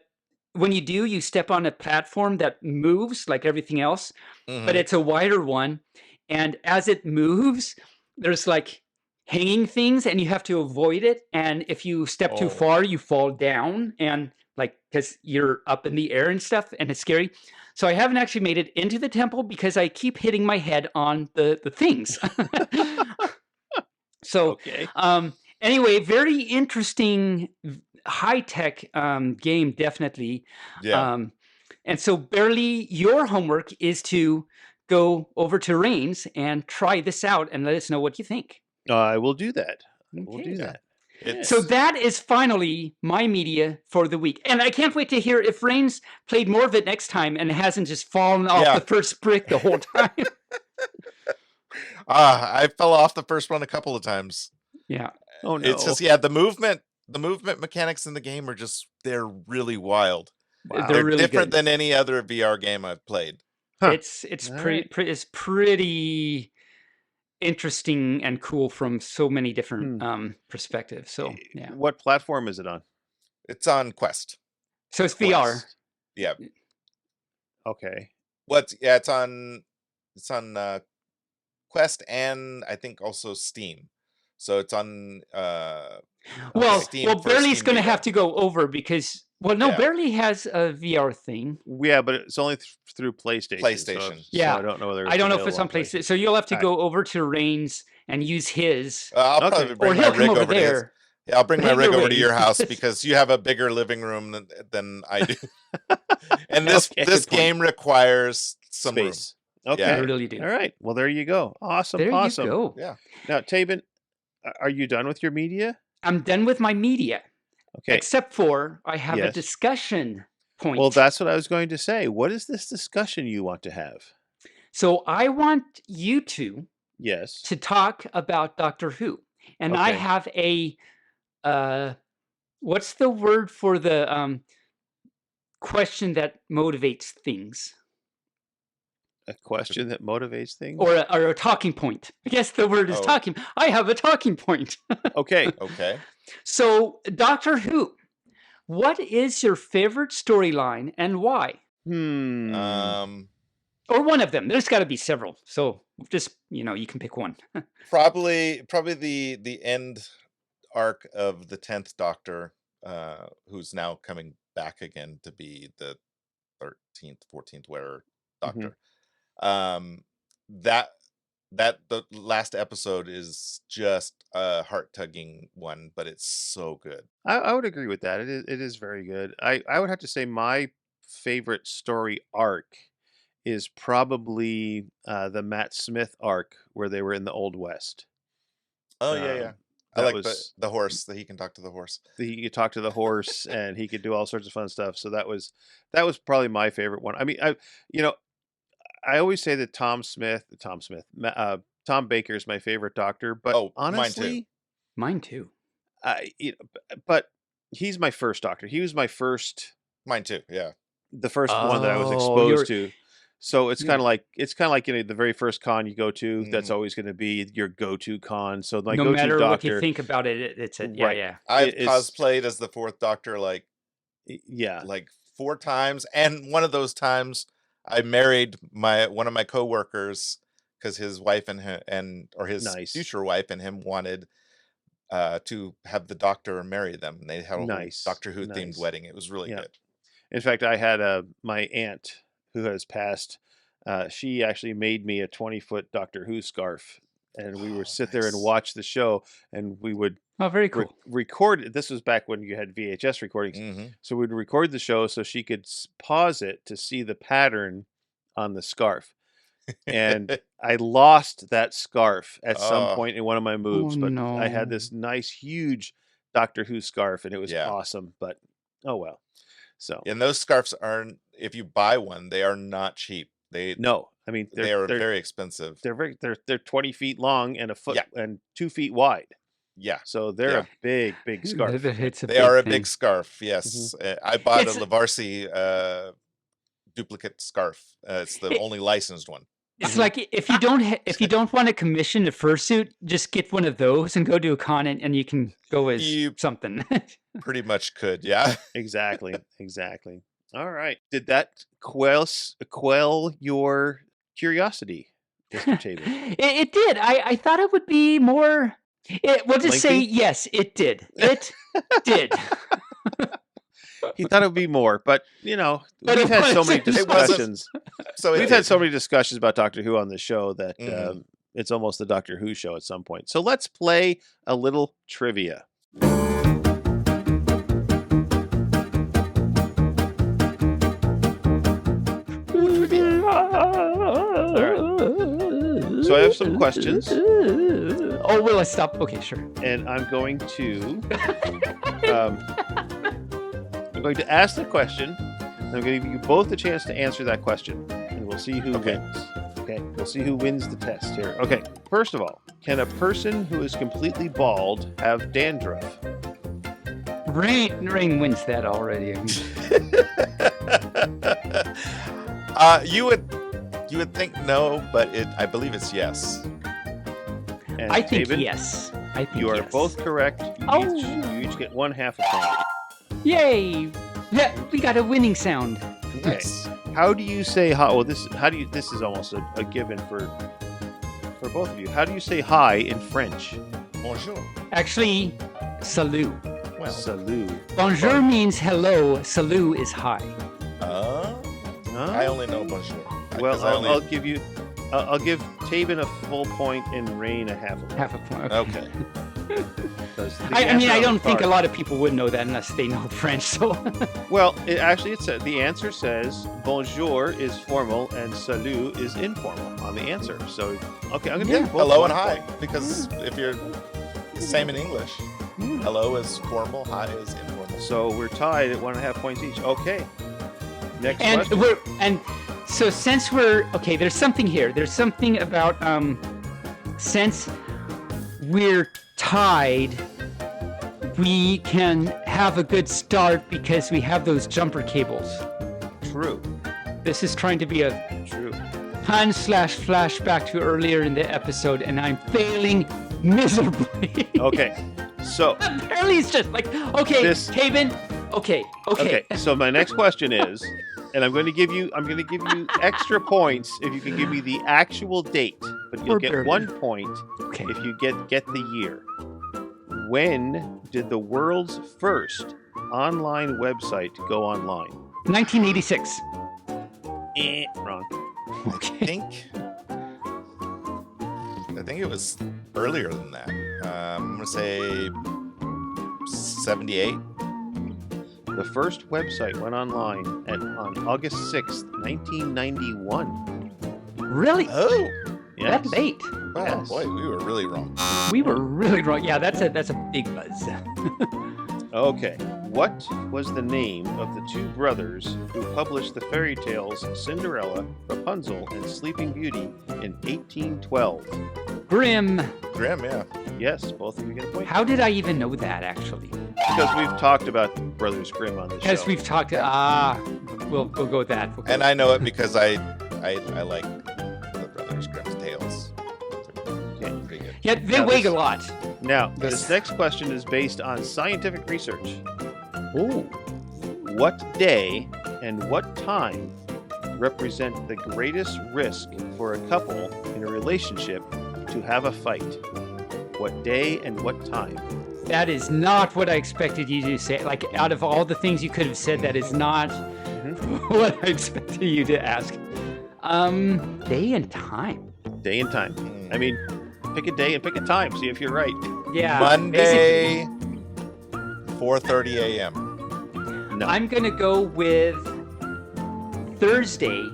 when you do, you step on a platform that moves like everything else, but it's a wider one, and as it moves, there's like hanging things, and you have to avoid it. And if you step too far, you fall down, and like because you're up in the air and stuff, and it's scary. So I haven't actually made it into the temple because I keep hitting my head on the things. So Okay. anyway, very interesting, high-tech game, definitely. Yeah. And so Bearly, your homework is to go over to Raynes and try this out and let us know what you think. I will do that. We'll Okay. do that. So that is finally my media for the week. And I can't wait to hear if Raynes played more of it next time and hasn't just fallen off Yeah. the first brick the whole time. I fell off the first one a couple of times. Yeah. Oh no. It's just the movement mechanics in the game are just they're really wild. They're They're really different good. than any other VR game I've played. Huh. It's All it's pretty interesting and cool from so many different perspectives. So yeah. What platform is it on? It's on Quest. So it's VR. Quest. Yeah. Okay. It's on Quest and I think also Steam. So it's on Well, Steam for Bearly's Steam going to Beta. have to go over because no, Yeah. Bearly has a VR thing. Yeah, but it's only through PlayStation. PlayStation. So Yeah. I don't know whether I don't know if available it's on on PlayStation. So you'll have to go over to Raynes and use his. I'll Okay. probably Or bring my he'll come rig over over to his. there. Yeah, I'll bring my Bring rig your over to your rig. house because you have a bigger living room than I do. And this Okay, this good point. game requires some Space. Okay. I really do. All right. Well, there you go. Awesome. There awesome. you go. room. Yeah. Now, Taebyn, are you done with your media? I'm done with my media, Okay. except for I have a Yes. discussion point. Well, that's what I was going to say. What is this discussion you want to have? So I want you two Yes. to talk about Doctor Who, and I Okay. have a what's the word for the question that motivates things, A question that motivates things? or a talking point. I guess the word is Oh. talking. I have a talking point. Okay. Okay. So Doctor Who, what is your favorite storyline and why? Or one of them. There's got to be several. So just you can pick one. Probably the end arc of the 10th Doctor, who's now coming back again to be the 13th, 14th, whatever Doctor. That the last episode is just a heart-tugging one, but it's so good. I would agree with that. It is very good. I would have to say my favorite story arc is probably the Matt Smith arc where they were in the Old West. Oh yeah. I that like was- the horse, that he can talk to the horse. He could talk to the horse and he could do all sorts of fun stuff. So that was probably my favorite one. I mean, I always say that Tom Baker is my favorite doctor, but Oh, mine too. honestly, Mine too. but he's my first doctor. He was my first, Mine too. Yeah. the first one that I was Oh, exposed to. So it's you're- kind of like the very first con you go to. That's Mhm. always going to be your go-to con. So my no go-to matter what you doctor, think about it, it's a Right. yeah. I've It is- cosplayed as the fourth Doctor like yeah, 4 times, and one of those times I married one of my coworkers because his wife and his Nice. future wife and him wanted to have the Doctor marry them, and they had a Nice, whole Doctor Who themed nice. wedding. It was really Yeah. good. In fact, I had my aunt who has passed. She actually made me a 20-foot Doctor Who scarf, and we would sit there and Nice. watch the show, and we would Oh, very cool. record. This was back when you had VHS recordings, Hmm. so we'd record the show so she could pause it to see the pattern on the scarf. And I lost that scarf at some Oh. point in one of my moves, Oh, but I had no. this nice, huge Doctor Who scarf, and it was Yeah. awesome. But oh well. So And those scarves aren't. If you buy one, they are not cheap. no, I mean They are very expensive. they're 20 feet long and a foot Yeah. and 2 feet wide. Yeah. So they're Yeah. a big scarf. It's They are a thing. big scarf. Yes, I bought It's- a Lavarsi duplicate scarf. It's the only licensed one. It's like if you don't want to commission a fursuit, just get one of those and go to a con and you can go as You- something. Pretty much could. Yeah. Exactly. All right. Did that quell your curiosity, Mr. Taebyn? It did. I thought it would be more. We'll just say Lengthy? yes. It did. It did. He thought it would be more, but But we've it had so many wasn't. It wasn't. discussions. So We've had so many discussions about Doctor Who on the show that Mhm. it's almost the Doctor Who show at some point. So let's play a little trivia. So I have some questions. Oh, will I stop? Okay, sure. And I'm going to ask the question. And I'm going to give you both a chance to answer that question, and we'll see who wins. Okay, we'll see who wins the test here. Okay, first of all, can a person who is completely bald have dandruff? Rayne wins that already. You would think no, but I believe it's yes. And I think Taebyn, yes. I think you are yes. both correct. Oh. You each get 1/2 a point. Yay! Yeah, we got a winning sound. Okay. How do you say hi? Well, this is almost a given for both of you. How do you say hi in French? Bonjour. Actually, salut. Well, Salut. Bonjour means hello. Salut is hi. I only know bonjour. Well, 'cause I only- I'll give you. I'll give Taebyn a full point and Rayne a half a point. Half a point. Okay. 'Cause the I mean, answer I on the don't think a card- lot of people would know that unless they know French. So, Well, it said the answer says bonjour is formal and salut is informal on the answer. So, okay, I'm gonna Yeah. give both Hello one and hi, point. because if you're same in English, hello is formal, hi is informal. So we're tied at 1.5 points each. Okay. Next and question. so since we're okay, there's something here. There's something about since we're tied, we can have a good start because we have those jumper cables. True. This is trying to be a True. flashback to earlier in the episode, and I'm failing miserably. Okay. So. Apparently, it's just like, okay, Taebyn. Okay. Okay. So my next question is, and I'm going to give you extra points if you can give me the actual date, but you'll get 1 point Okay. if you get the year. When did the world's first online website go online? 1986. Wrong. Okay. I think it was earlier than that. I'm gonna say 78. The first website went online on August 6th, 1991. Really? Oh, Yes. That late? wow, Yes. boy, we were really wrong. We were really wrong. Yeah, that's a big buzz. Okay. What was the name of the two brothers who published the fairy tales Cinderella, Rapunzel, and Sleeping Beauty in 1812? Grimm. Grim, yeah. Yes, both of you get a point. How did I even know that, actually? Because we've talked about Brothers Grimm on the show. Because we've talked. We'll go with that. We'll go And with I know it because I like the Brothers Grimm's tales. They're pretty good. Yeah, they Now weigh this- a lot. Now, Yes. this next question is based on scientific research. Oh. What day and what time represent the greatest risk for a couple in a relationship to have a fight? What day and what time? That is not what I expected you to say. Like, out of all the things you could have said, that is not what I expected you to ask. Day and time. Day and time. I mean, pick a day and pick a time. See if you're right. Yeah. Monday, 4:30 a.m. No. I'm going to go with Thursday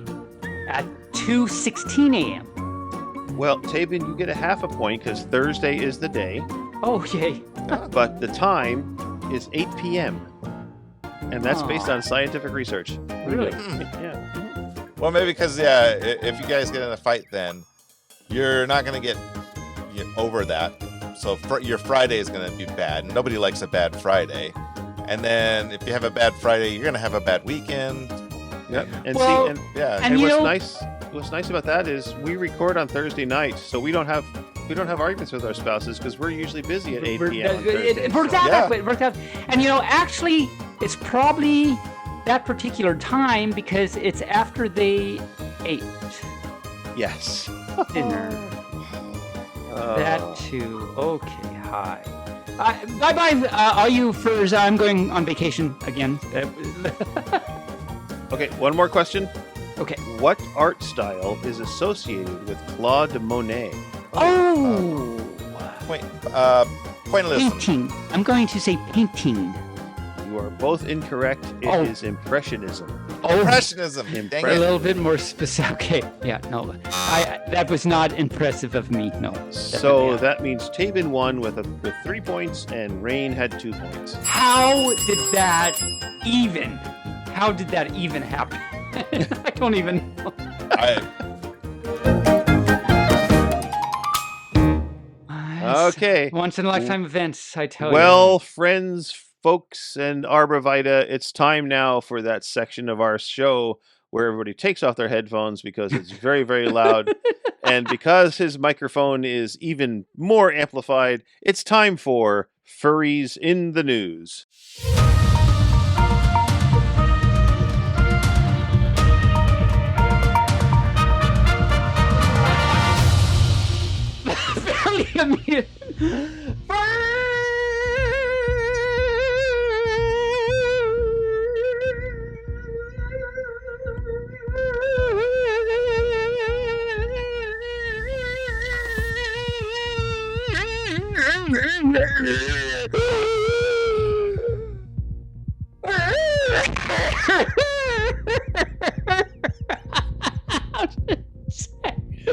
at 2:16 a.m. Well, Taebyn, you get a half a point because Thursday is the day, Oh, yay. but the time is 8 p.m. And that's based Aw. on scientific research. Really? Yeah. Well, maybe because, if you guys get in a fight, then you're not going to get over that. So your Friday is going to be bad. Nobody likes a bad Friday. And then if you have a bad Friday, you're going to have a bad weekend. Yep. And Well, see, and, Yeah. And and you what's know- nice about that is we record on Thursday night, so we don't have arguments with our spouses because we're usually busy at 8 p.m. on Thursday, It worked out Yeah. that way. It worked out. And actually, it's probably that particular time because it's after they ate Yes. dinner. Oh. That too. Okay, hi. Bye-bye, all you furs. I'm going on vacation again. Okay, one more question. Okay. What art style is associated with Claude Monet? Oh! Pointillism. Painting. I'm going to say painting. You are both incorrect. It is Impressionism. Oh, Impressionism. Dang a it. little bit more specific. Okay, yeah, no. That was not impressive of me, no. So Definitely. that means Taebyn won with 3 points and Rayne had 2 points. How did that even happen? I don't even know. Okay. Once in a lifetime events, I tell you. Well, friends, folks, and Arborvita, it's time now for that section of our show where everybody takes off their headphones because it's very, very loud. And because his microphone is even more amplified, it's time for Furries in the News. Barely immune.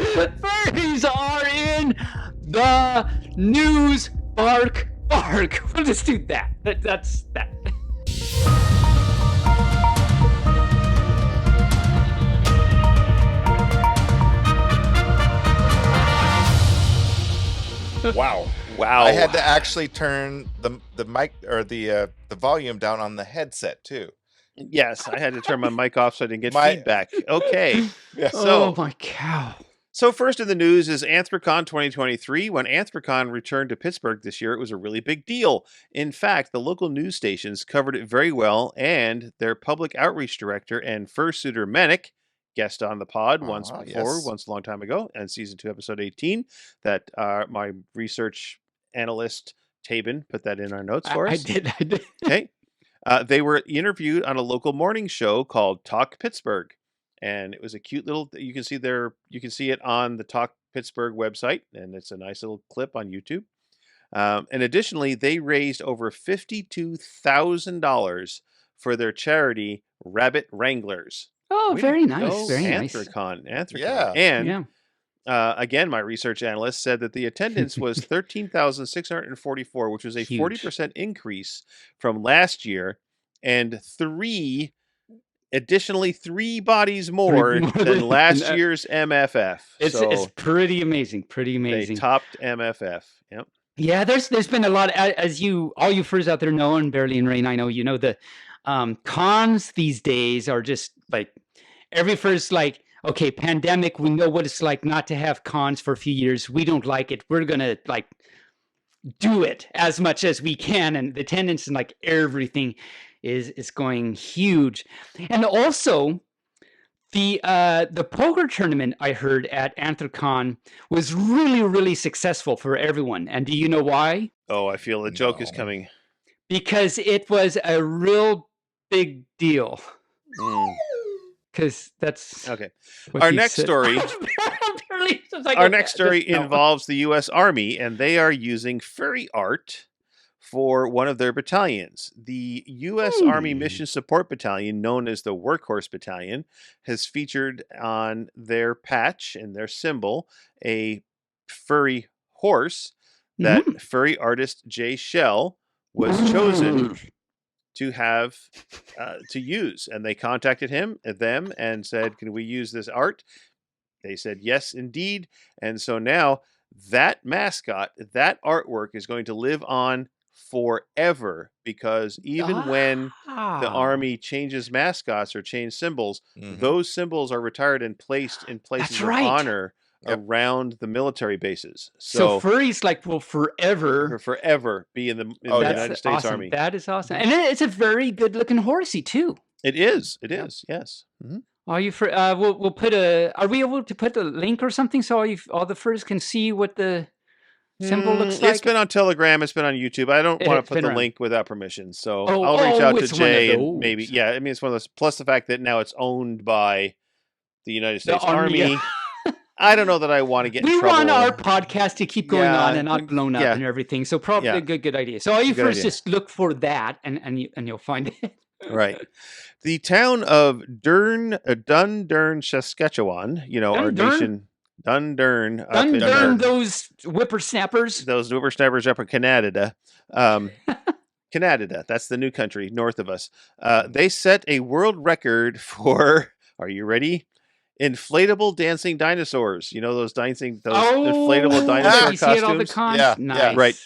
Furries are in the news. Bark. We'll just do that. That's that. Wow. Wow. I had to actually turn the mic or the volume down on the headset too. Yes, I had to turn my mic off so I didn't get My- feedback. Okay. Yeah. Oh my cow. So first in the news is Anthrocon 2023. When Anthrocon returned to Pittsburgh this year, it was a really big deal. In fact, the local news stations covered it very well, and their public outreach director and fursuiter Manic, guest on the pod once before, yes. once a long time ago, and season 2, episode 18, that my research analyst Taebyn put that in our notes for us. I did. Okay. They were interviewed on a local morning show called Talk Pittsburgh. And it was a cute little, you can see it on the Talk Pittsburgh website, and it's a nice little clip on YouTube. And additionally, they raised over $52,000 for their charity, Rabbit Wranglers. Oh, Way very to nice. go, Very nice. Anthrocon. Yeah. And Yeah. again, my research analyst said that the attendance was 13,644, which was a Huge. 40% increase from last year, and additionally three bodies more more than than- last year's MFF. It's pretty amazing. Pretty they amazing. topped MFF. Yep. Yeah, there's been a lot, as all you furs out there know, and Bearly and Rayne, I know, the cons these days are just like every fur's like, okay, pandemic, we know what it's like not to have cons for a few years. We don't like it. We're gonna like do it as much as we can, and the attendance and like everything is going huge. And also the poker tournament I heard at Anthrocon was really, really successful for everyone. And do you know why? Oh, I feel the joke is No. coming. Because it was a real big deal. Because that's Okay. what Our he next said. story. Apparently, it's like, Our okay, next story just no. involves the U.S. Army, and they are using furry art for one of their battalions. The U.S. Army Mission Support Battalion, known as the Workhorse Battalion, has featured on their patch and their symbol a furry horse that furry artist Jay Shell was chosen to have to use, and they contacted them and said, "Can we use this art?" They said, "Yes, indeed." And so now that mascot, that artwork is going to live on forever, because even when the Army changes mascots or change symbols, those symbols are retired and placed in places That's of right. honor Yep. around the military bases. So furries like will forever. forever be in the Oh, yeah. United States awesome. Army. That is awesome, and it's a very good looking horsey too. It is. Yes. Mhm. Are you for? We'll put a. Are we able to put a link or something so all the furs can see what the symbol looks like? It's been on Telegram. It's been on YouTube. I don't want It's to put been the around. link without permission, so Oh, I'll reach out to it's one of Jay and maybe. those. Yeah, I mean, it's one of those. Plus the fact that now it's owned by the United The States Army, Army. I don't know that I want to get in We trouble. want our podcast to keep going on Yeah, and not blown up yeah. and everything. So probably Yeah. a good idea. So all you Good first idea. just look for that and you'll find it. Right. The town of Dundurn, Saskatchewan, our Dundurn? nation, Dundurn, up in Dundurn those whippersnappers. those whippersnappers up in Canada. Canada, that's the new country north of us. They set a world record for, are you ready? Inflatable dancing dinosaurs. You know those inflatable dinosaur you see it all the costumes? cons? Yeah, Nice. Right.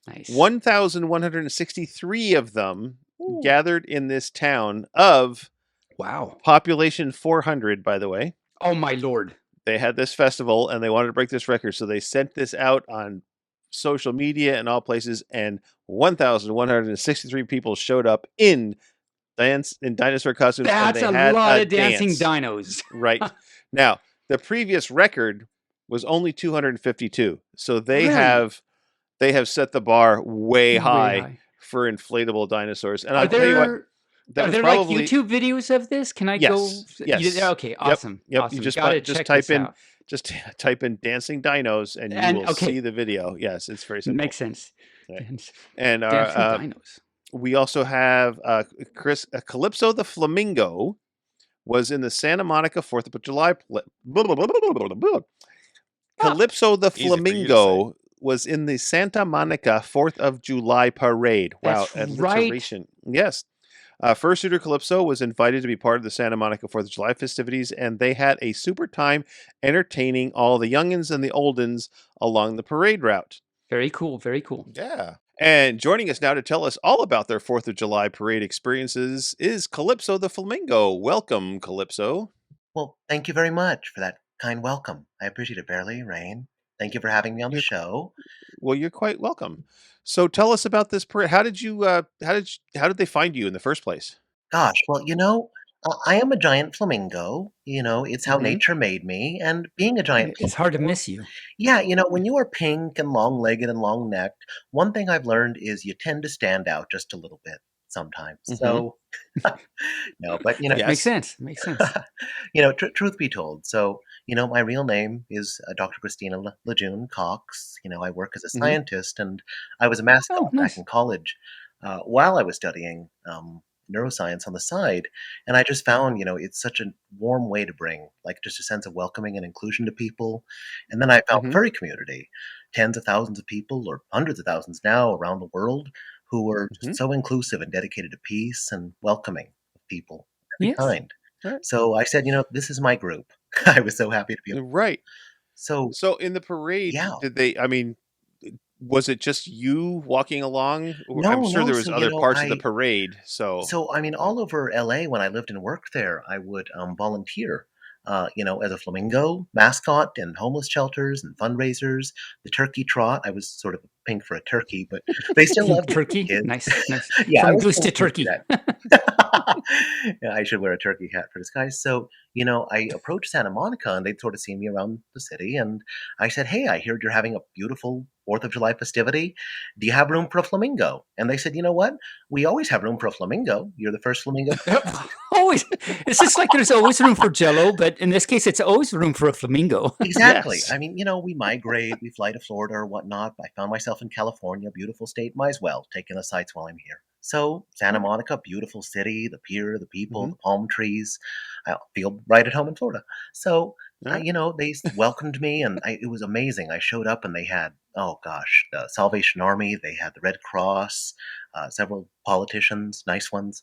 Nice. 1,163 of them gathered in this town of Wow. population 400, by the way. Oh my lord. They had this festival and they wanted to break this record, so they sent this out on social media and all places, and 1,163 people showed up in dinosaur costumes. That's and a they had lot a of dancing dance. dinos. Right. Now, the previous record was only 252. So they Really? have set the bar way Way high for inflatable dinosaurs. And Are I'll tell you what, there that are was there probably like YouTube videos of this? Can I Yes, go? yes. Okay. Awesome. Yep. Awesome. You just Gotta just check type this in out. just type in dancing dinos and you And- will okay. see the video. Yes, it's very simple. Makes sense. Right. Dance- And Dancing dinos. we also have Calypso the Flamingo was in the Santa Monica 4th of July. Calypso the Easy for you to Flamingo was in the Santa Monica 4th of July parade. Wow, That's right. alliteration. Yes. Fursuiter Calypso was invited to be part of the Santa Monica 4th of July festivities, and they had a super time entertaining all the youngins and the oldins along the parade route. Very cool. Very cool. Yeah. And joining us now to tell us all about their 4th of July parade experiences is Calypso the Flamingo. Welcome, Calypso. Well, thank you very much for that kind welcome. I appreciate it, Bearly, Rayne. Thank you for having me on the show. Well, you're quite welcome. So tell us about this parade. How did they find you in the first place? Gosh, well, I am a giant flamingo. It's how Mhm. nature made me. And being a giant It's hard to miss you. Yeah, when you are pink and long-legged and long-necked, one thing I've learned is you tend to stand out just a little bit sometimes. Mhm. So, no, but Yes. Makes sense. Makes sense. truth be told, so my real name is Dr. Christina Lejeune Cox. I work as a Mhm. scientist, and I was a mascot Oh, nice. back in college while I was studying neuroscience on the side. And I just found, it's such a warm way to bring like just a sense of welcoming and inclusion to people. And then I found Mhm. furry community, tens of thousands of people or hundreds of thousands now around the world who are Mhm. just so inclusive and dedicated to peace and welcoming of people of every Yes. kind. Right. So I said, this is my group. I was so happy to be. Right. So So in the parade, yeah. did they? I mean, was it just you walking along? I'm No, sure no. there was So other parts of the parade. So I mean, all over LA when I lived and worked there, I would volunteer. As a flamingo mascot in homeless shelters and fundraisers. The turkey trot. I was sort of pink for a turkey, but they still loved it. Turkey, Kids. nice. Yeah, I From was goose to pink for turkey. that. Yeah, I should wear a turkey hat for disguise. So, I approached Santa Monica and they'd sort of seen me around the city. And I said, hey, I heard you're having a beautiful 4th of July festivity. Do you have room for a flamingo? And they said, you know what? We always have room for a flamingo. You're the first flamingo. Always, it's just like there's always room for Jello, but in this case, it's always room for a flamingo. Exactly. Yes. I mean, we migrate, we fly to Florida or whatnot. I found myself in California, beautiful state. Might as well take in the sights while I'm here. So Santa Monica, beautiful city, the pier, the people, Mhm. the palm trees. I feel right at home in Florida. So, Yeah. they welcomed me and it was amazing. I showed up and they had, oh gosh, the Salvation Army. They had the Red Cross, several politicians, nice ones.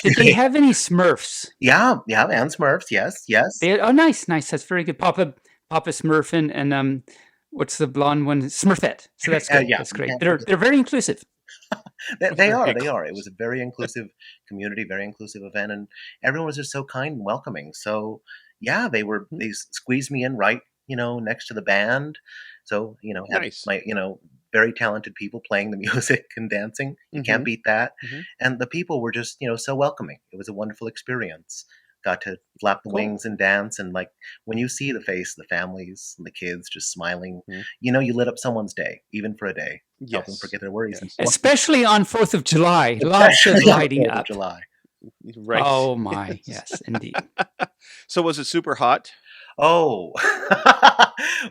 Did they have any Smurfs? Yeah, and Smurfs. Yes. Oh, nice. That's very good. Papa Smurf and what's the blonde one? Smurfette. So that's good. Yeah, That's great. yeah. They're very inclusive. They Very are. cool. It was a very inclusive community, very inclusive event, and everyone was just so kind and welcoming. So yeah, they squeezed me in right, next to the band. So had Nice. my very talented people playing the music and dancing. You can't Mhm. beat that. Mhm. And the people were just so welcoming. It was a wonderful experience. Got to flap the Cool. wings and dance, and like when you see the face of the families and the kids just smiling, Mhm. you lit up someone's day, even for a day. Help them Yes. forget their worries. Yes. Especially on 4th of July. Lots of Especially on lighting 4th of up. July. Right. Oh my, yes, indeed. So was it super hot? Oh,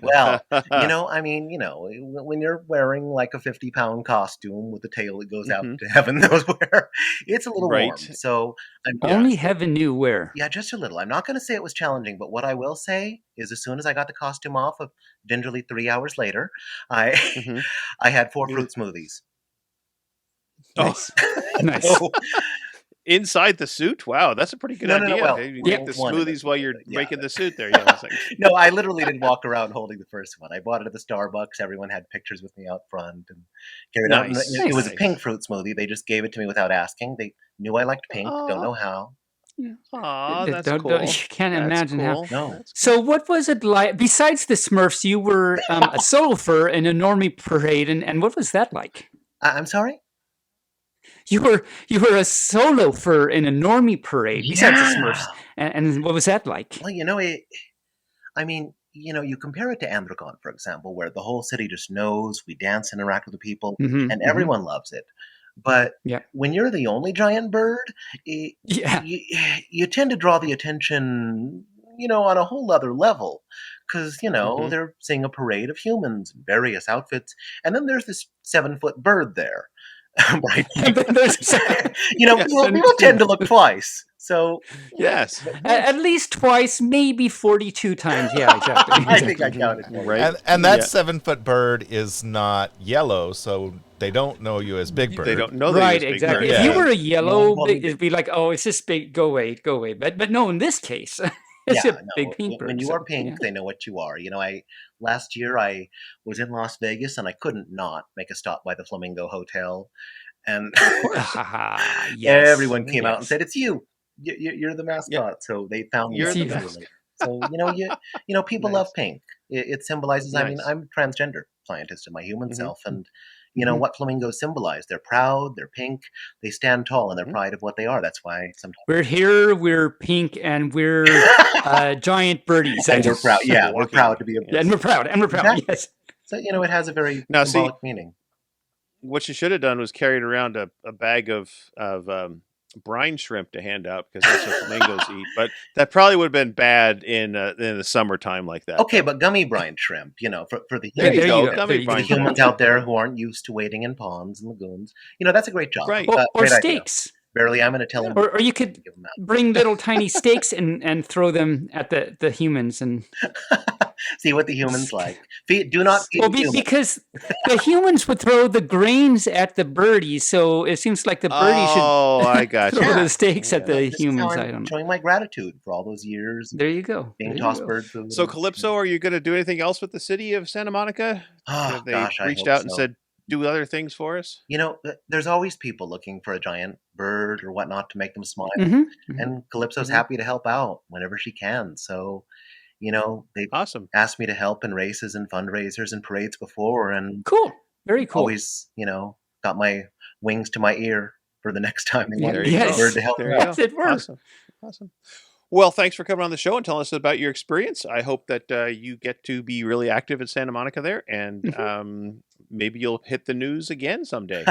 well, I mean, when you're wearing like a 50-pound costume with a tail that goes out Mhm. to heaven knows where, it's a little warm. Right. So, Yeah. Only heaven knew where. yeah, just a little. I'm not going to say it was challenging, but what I will say is as soon as I got the costume off, gingerly 3 hours later, I Mhm. I had 4 Yeah. fruit smoothies. Nice. Oh, Nice. So, inside the suit? Wow, that's a pretty good No, idea. well, Hey, you Yeah. make the one in the smoothies while suit, you're but yeah. making the suit there. Yeah. It's like, No, I literally didn't walk around holding the first one. I bought it at the Starbucks. Everyone had pictures with me out front and carried out. And Nice. it was a Nice. pink fruit smoothie. They just gave it to me without asking. They knew I liked pink. Don't know how. Aw, that's Don't- cool. you can't That's imagine how. cool. No. That's So what was it like? Besides the Smurfs, you were a solo fur in a normie parade, and what was that like? I'm sorry? You were a solo fur in a normie parade besides the Smurfs, Yeah. and what was that like? Well, I mean, you compare it to Androgon, for example, where the whole city just knows we dance and interact with the people, Mhm, and mhm. everyone loves it. But Yeah. when you're the only giant bird, Yeah. you tend to draw the attention, on a whole other level. Because, Mhm. they're seeing a parade of humans in various outfits, and then there's this 7-foot bird there. Right? And then there's- Yes, people tend to look twice. So, Yes. At least twice, maybe 42 times. Yeah, exactly. I think I counted more. Right. And that Yeah. 7-foot bird is not yellow, so they don't know you as Big Bird. They don't know that Right, he was Big exactly. Bird. If Yeah. you were a yellow, No, it'd be like, oh, it's this big. Go away. But no, in this case, it's a big pink bird. When you so, are pink, yeah. they know what you are. Last year I was in Las Vegas and I couldn't not make a stop by the Flamingo Hotel, and Yes. everyone came out and Yes. said, "It's you. You're the mascot." So they found me. You're out the later. mascot. So people Nice. love pink. It symbolizes. I mean, Nice. I'm a transgender scientist in my human Mhm. self, and Mhm. what flamingos symbolize. They're proud. They're pink. They stand tall in their Mhm. pride of what they are. That's why sometimes. We're here. We're pink, and we're giant birdies. And we're proud. Yeah, we're Walking. proud to be a. Yeah, and we're proud. Exactly. Yes. So it has a very Now, see- symbolic meaning. What you should have done was carried around a bag of brine shrimp to hand out because that's what flamingos eat. But that probably would have been bad in the summertime like that. Okay, but gummy brine shrimp, for the There you There go. you go. Gummy There you go. the brine shrimp. humans out there who aren't used to wading in ponds and lagoons, that's a great job. Right. Or Great idea. steaks. Barely, I'm going to tell him. Or you could Give him bring little tiny stakes and throw them at the humans and out. See what the humans like. Do not feed well, humans. because the humans would throw the grains at the birdies, so it seems like the birdie Oh, I got should throw you. the stakes at the This is how humans. I'm I don't know. showing my gratitude for all those years of There you go. being There you tossed go. bird food. So, Calypso, are you going to do anything else with the city of Santa Monica? Oh, Have they gosh, I reached hope out and so. said, do other things for us? You know, there's always people looking for a giant bird or whatnot to make them smile. Mhm, mhm. And Calypso's Mhm. happy to help out whenever she can. So, you know, they've Awesome. asked me to help in races and fundraisers and parades before, and Cool. Very cool. always, you know, got my wings to my ear for the next time they want There a you Yes. go. bird to help There me you out. Yes, go. it works. Awesome. Well, thanks for coming on the show and telling us about your experience. I hope that you get to be really active in Santa Monica there, and Mhm. maybe you'll hit the news again someday.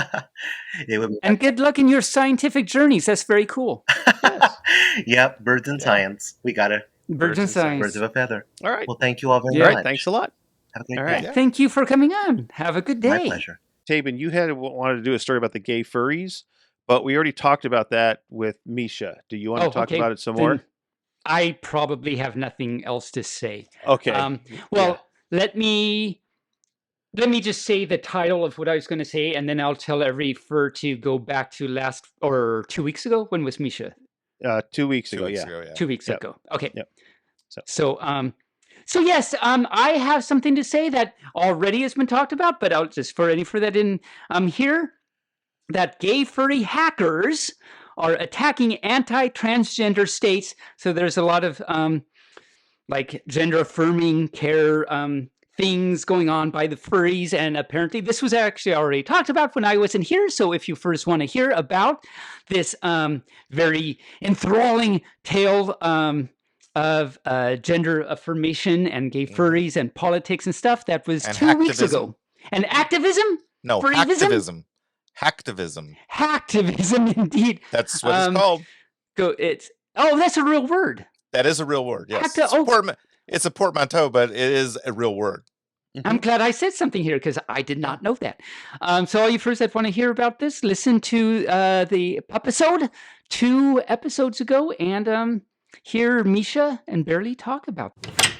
It would be And good luck in your scientific journeys. That's very cool. Yes. Yep, birds and Yeah. science. We got to Birds and and science. science. birds of a feather. All right. Well, thank you all very Yeah. All much. right. Thanks a lot. Have a great All day. right. Yeah, thank you for coming on. Have a good My day. pleasure. Taebyn, you had wanted to do a story about the gay furries, but we already talked about that with Misha. Do you want to talk okay. about it some Then more? I probably have nothing else to say. Okay. Well, let me just say the title of what I was going to say, and then I'll tell every fur to go back to 2 weeks ago. When was Misha? 2 weeks 2 ago. weeks Yeah. ago, yeah. 2 weeks Yep. ago. Okay. Yep. So yes, I have something to say that already has been talked about, but I'll just for any that didn't hear that gay furry hackers are attacking anti-transgender states. So there's a lot of like gender affirming care things going on by the furries, and apparently this was actually already talked about when I wasn't here. So if you first want to hear about this very enthralling tale of gender affirmation and gay furries and politics and stuff, that was And 2 weeks hacktivism. ago. And activism? No, Furryism? hacktivism. Hacktivism, indeed. That's what it's called. That's a real word. That is a real word. Yes. Hackti- It's a portmanteau, but it is a real word. I'm glad I said something here because I did not know that. So all you first that want to hear about this, listen to the episode 2 episodes ago and hear Misha and Bearly talk about it.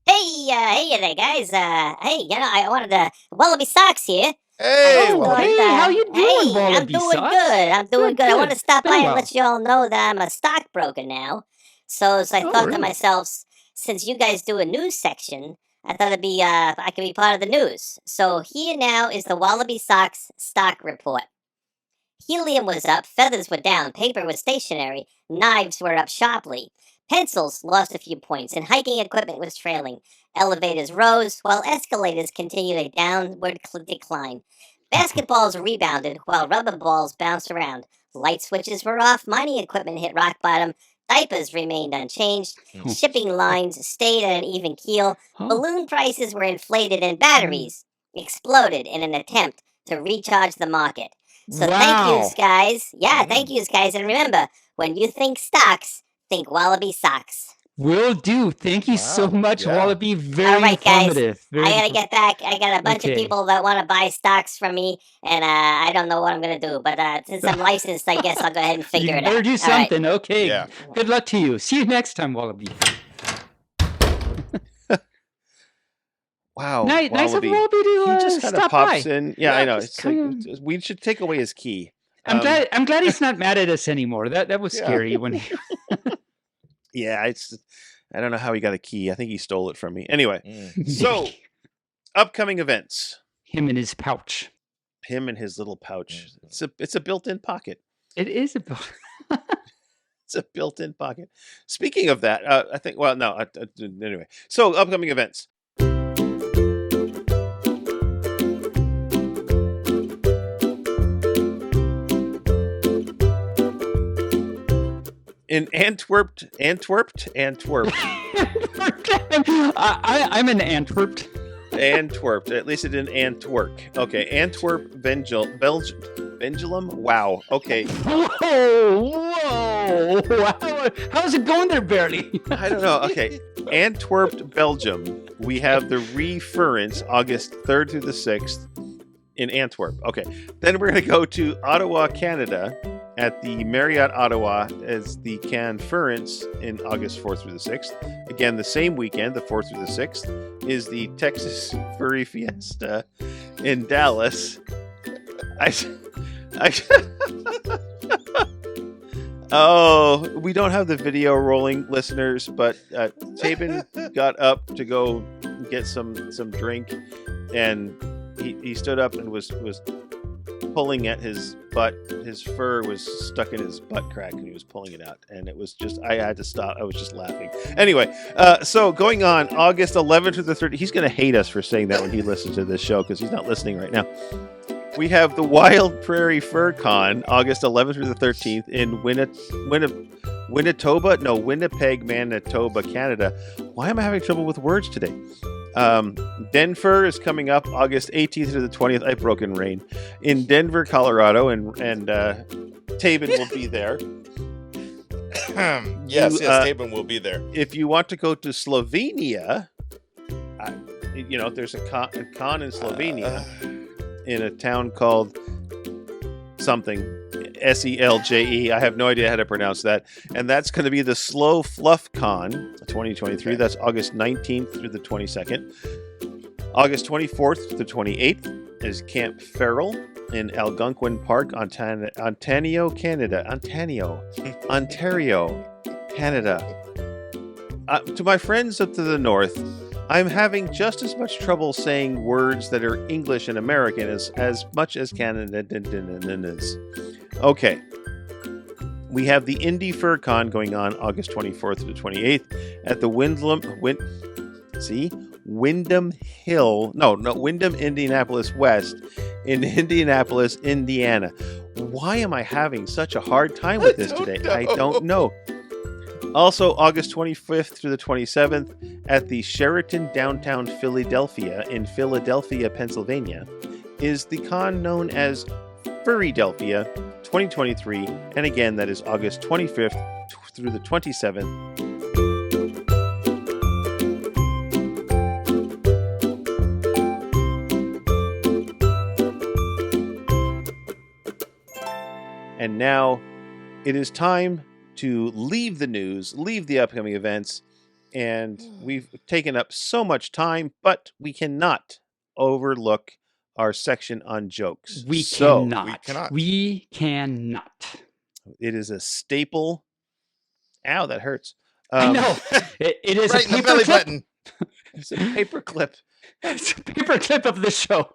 Hey there, guys. Hey, I wanted to Wallaby Socks here. Hey, Oh, well, hey, how you doing, Hey, I'm Wallaby doing Socks? good. I'm doing good. I want to stop Been by a and while. let you all know that I'm a stockbroker now. So I Oh, thought to really? myself, since you guys do a news section, I thought I could be part of the news. So here now is the Wallaby Socks stock report. Helium was up, feathers were down, paper was stationary, knives were up sharply. Pencils lost a few points, and hiking equipment was trailing. Elevators rose, while escalators continued a downward decline. Basketballs rebounded, while rubber balls bounced around. Light switches were off, mining equipment hit rock bottom, diapers remained unchanged, shipping lines stayed at an even keel, Oh. balloon prices were inflated, and batteries exploded in an attempt to recharge the market. So thank Wow. yous, guys. Yeah, thank yous, guys. And remember, when you think stocks, think Wallaby Socks. Will do. Thank you so Wow, much, yeah. Wallaby. Very All right, guys. informative. Very I gotta infor- get back. I got a bunch Okay. of people that want to buy stocks from me, and I don't know what I'm gonna do. But since I'm licensed, I guess I'll go ahead and figure you it better out. do All right. something. Okay. Yeah. Good luck to you. See you next time, Wallaby. Wow. Nice of Wallaby. Wallaby to He just kind of stop pops by. in. Yeah, I know. just It's like kinda- we should take away his key. I'm glad he's not mad at us anymore. That was Yeah. scary when he Yeah, I don't know how he got a key. I think he stole it from me. Anyway, Mm. so upcoming events. him in his pouch. Him and his little pouch. Mhm. It's a built-in pocket. It is a It's a built-in pocket. Speaking of that, I think. Well, no. Anyway, so upcoming events. In Antwerp. I'm in Antwerp. Antwerp. At least it in Antwerp. Okay, Antwerp, Belgium. Wow. Okay, Whoa! Wow. How's it going there, Bearly? I don't know. Okay, Antwerp, Belgium. We have the Reference, August 3rd through the 6th. In Antwerp. Okay. Then we're going to go to Ottawa, Canada, at the Marriott Ottawa as the Conference in August 4th through the 6th. Again, the same weekend, the 4th through the 6th, is the Texas Furry Fiesta in Dallas. Oh, we don't have the video rolling, listeners, but Taebyn got up to go get some drink, and he stood up and was pulling at his butt. His fur was stuck in his butt crack, and he was pulling it out. And it was just, I had to stop. I was just laughing. Anyway, so going on, August 11th to the 30th. He's going to hate us for saying that when he listens to this show, because he's not listening right now. We have the Wild Prairie Fur Con, August 11th through the 13th in Winnipeg, Manitoba, Canada. Why am I having trouble with words today? Denver is coming up August 18th to the 20th. I've broken Rayne. In Denver, Colorado, and Taebyn will be there. Yes, Taebyn will be there. If you want to go to Slovenia, there's a con in Slovenia in a town called something, Selje. I have no idea how to pronounce that. And that's going to be the Slow Fluff Con 2023. That's August 19th through the 22nd. August 24th to the 28th is Camp Ferrell in Algonquin Park, Ontario, Canada. Ontario, Canada. To my friends up to the north, I'm having just as much trouble saying words that are English and American as much as Canada is. Okay. We have the Indie Fur Con going on August 24th to the 28th at the Wyndham Indianapolis West in Indianapolis, Indiana. Why am I having such a hard time with this today? I don't know. Also, August 25th through the 27th at the Sheraton Downtown Philadelphia in Philadelphia, Pennsylvania, is the con known as Furrydelphia 2023, and again, that is August 25th through the 27th. And now it is time to leave the news, leave the upcoming events, and we've taken up so much time, but we cannot overlook our section on jokes. We cannot. It is a staple. Ow, that hurts. I know. It is right a in the paper belly clip. button. It's a paper clip. It's a paper clip of the show.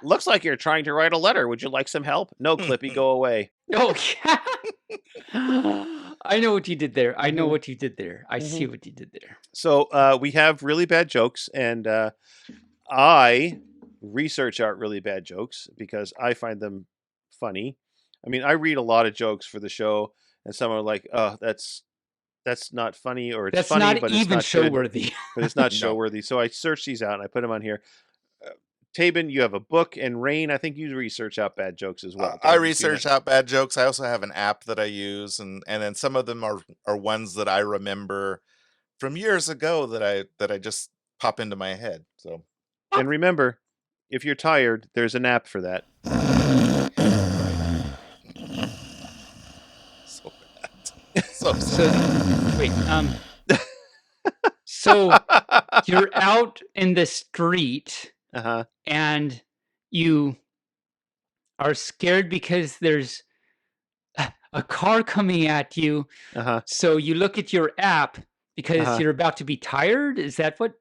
Looks like you're trying to write a letter. Would you like some help? No, Clippy, go away. Oh, yeah. I know what you did there. I know what you did there. I see what you did there. So we have really bad jokes, and I research out really bad jokes because I find them funny. I mean, I read a lot of jokes for the show, and some are like, "Oh, that's not funny," or "It's That's funny, not but even it's not show good." worthy. But it's not No. show worthy. So I search these out and I put them on here. Taebyn, you have a book, and Rayne, I think you research out bad jokes as well. I research out bad jokes. I also have an app that I use, and then some of them are ones that I remember from years ago that I just pop into my head. So, And remember, if you're tired, there's an app for that. so bad. So So, wait. So you're out in the street Uh-huh. and you are scared because there's a car coming at you. Uh-huh. So you look at your app because Uh-huh. you're about to be tired. Is that what?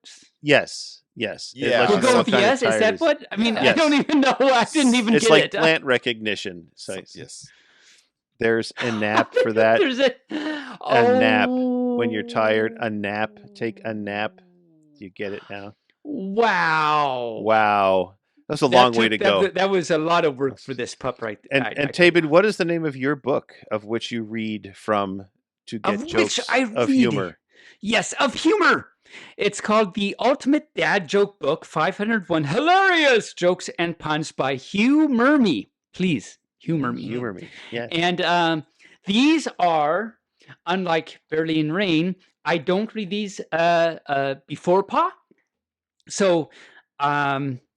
Yes. Yes. It Yeah. lets We'll you know go what with kind of yes. Is tired that is. what? I mean, I Yes. don't even know. I didn't even It's get like it. plant recognition. So yes. there's a nap for that. There's a nap when you're tired. A nap. Take a nap. You get it now? Wow. Wow. That's a That long way took- to go. That was a lot of work for this pup right there. And Taebyn, what is the name of your book of which you read from to Of get which jokes I of read. humor? Yes, of humor. It's called The Ultimate Dad Joke Book, 501 Hilarious Jokes and Puns by Humor Me. Please, humor me. Humor me. Yeah. And these are, unlike Bearly and Rayne, I don't read these before Pa. So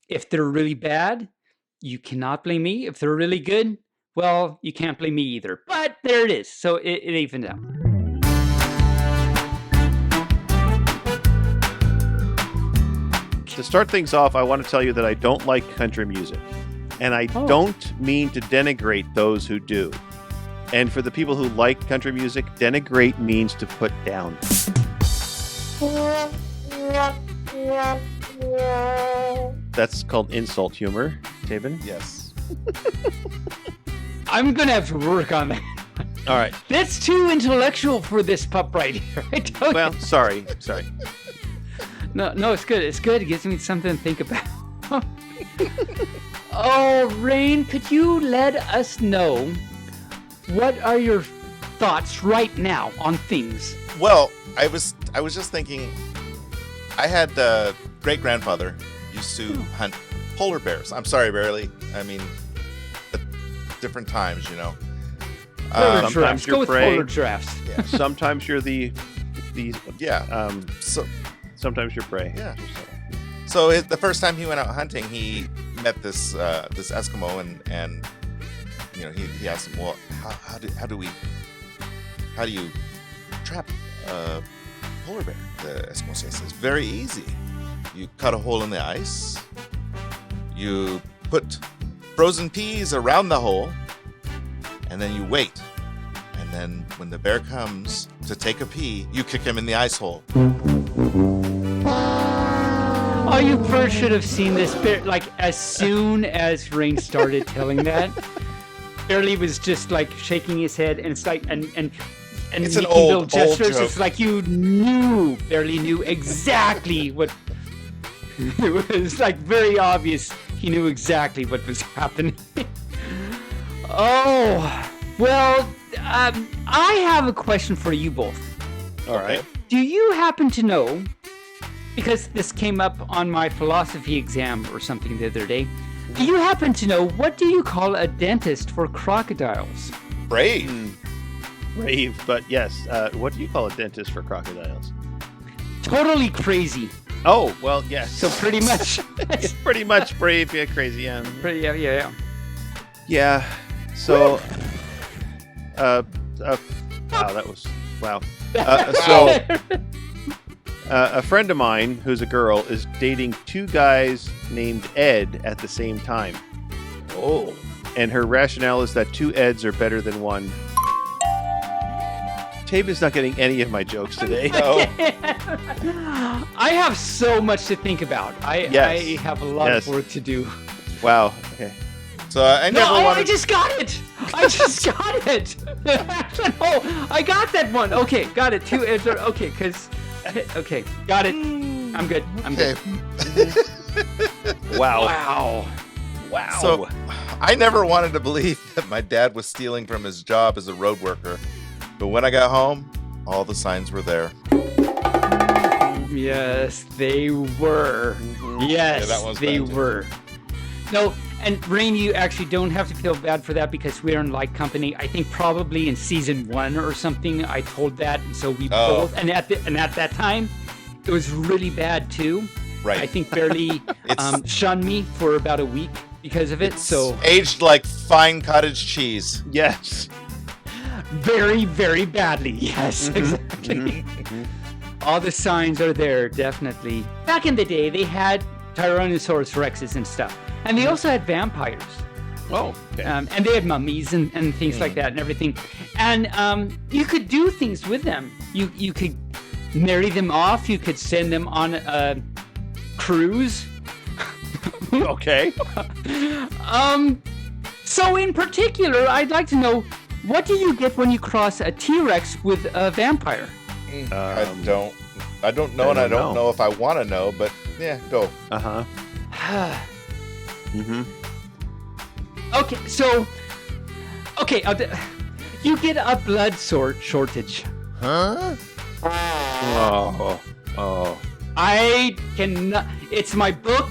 if they're really bad, you cannot blame me. If they're really good, well, you can't blame me either. But there it is. So it evened out. To start things off, I want to tell you that I don't like country music. And I don't mean to denigrate those who do. And for the people who like country music, denigrate means to put down. That's called insult humor, Taebyn. Yes. I'm going to have to work on that. All right. That's too intellectual for this pup right here. Well, sorry. No, it's good. It's good. It gives me something to think about. Oh, Rayne, could you let us know what are your thoughts right now on things? Well, I was just thinking. I had a great grandfather used to hunt polar bears. I'm sorry, Bearly. I mean, at different times, you know. Polar sometimes giraffes. you're Go with prey. polar giraffes. Yeah. Sometimes you're the Yeah. So sometimes you're prey. yeah. So the first time he went out hunting, he met this Eskimo, and you know, he asked him, well, how do you trap a polar bear? The Eskimo says it's very easy. You cut a hole in the ice. You put frozen peas around the hole, and then you wait. And then when the bear comes to take a pea, you kick him in the ice hole. Oh, you first should have seen this. Like, as soon as Rayne started telling that, Bearly was just like shaking his head, and it's like, and It's an making old little gestures. joke. It's like Bearly knew exactly what. It was like very obvious. He knew exactly what was happening. Oh, well, I have a question for you both. All right. Do you happen to know, because this came up on my philosophy exam or something the other day, do you happen to know, what do you call a dentist for crocodiles? Brave. Brave, but yes. What do you call a dentist for crocodiles? Totally crazy. Oh, well, yes. So pretty much. It's pretty much brave, yeah, crazy, yeah. Yeah. Yeah. So, wow, that was wow. A friend of mine who's a girl is dating two guys named Ed at the same time. Oh. And her rationale is that two Eds are better than one. Taebyn's not getting any of my jokes today. No. I have so much to think about. I have a lot of work to do. Wow. Okay. So I never wanted. I just got it. I got that one. Okay, got it. Two Eds are okay. Okay, got it. I'm good. Okay. Wow. So I never wanted to believe that my dad was stealing from his job as a road worker. But when I got home, all the signs were there. Yes, they were. Yes, that one's they bad, too. were. No, and Rayne, you actually don't have to feel bad for that, because we're in like company. I think probably in season 1 or something, I told that, and so we both. And at that time, it was really bad too. Right. I think Bearly shunned me for about a week because of it. So aged like fine cottage cheese. Yes. very, very badly. Yes, exactly. All the signs are there, definitely. Back in the day, they had Tyrannosaurus Rexes and stuff. And they also had vampires. Oh, okay. And they had mummies and things like that and everything. And you could do things with them. You could marry them off. You could send them on a cruise. Okay. So in particular, I'd like to know, what do you get when you cross a T-Rex with a vampire? I don't know, and I don't know if I want to know, but yeah, go. Uh-huh. Mm-hmm. Okay, you get a blood shortage. Huh? Oh. I cannot. It's my book.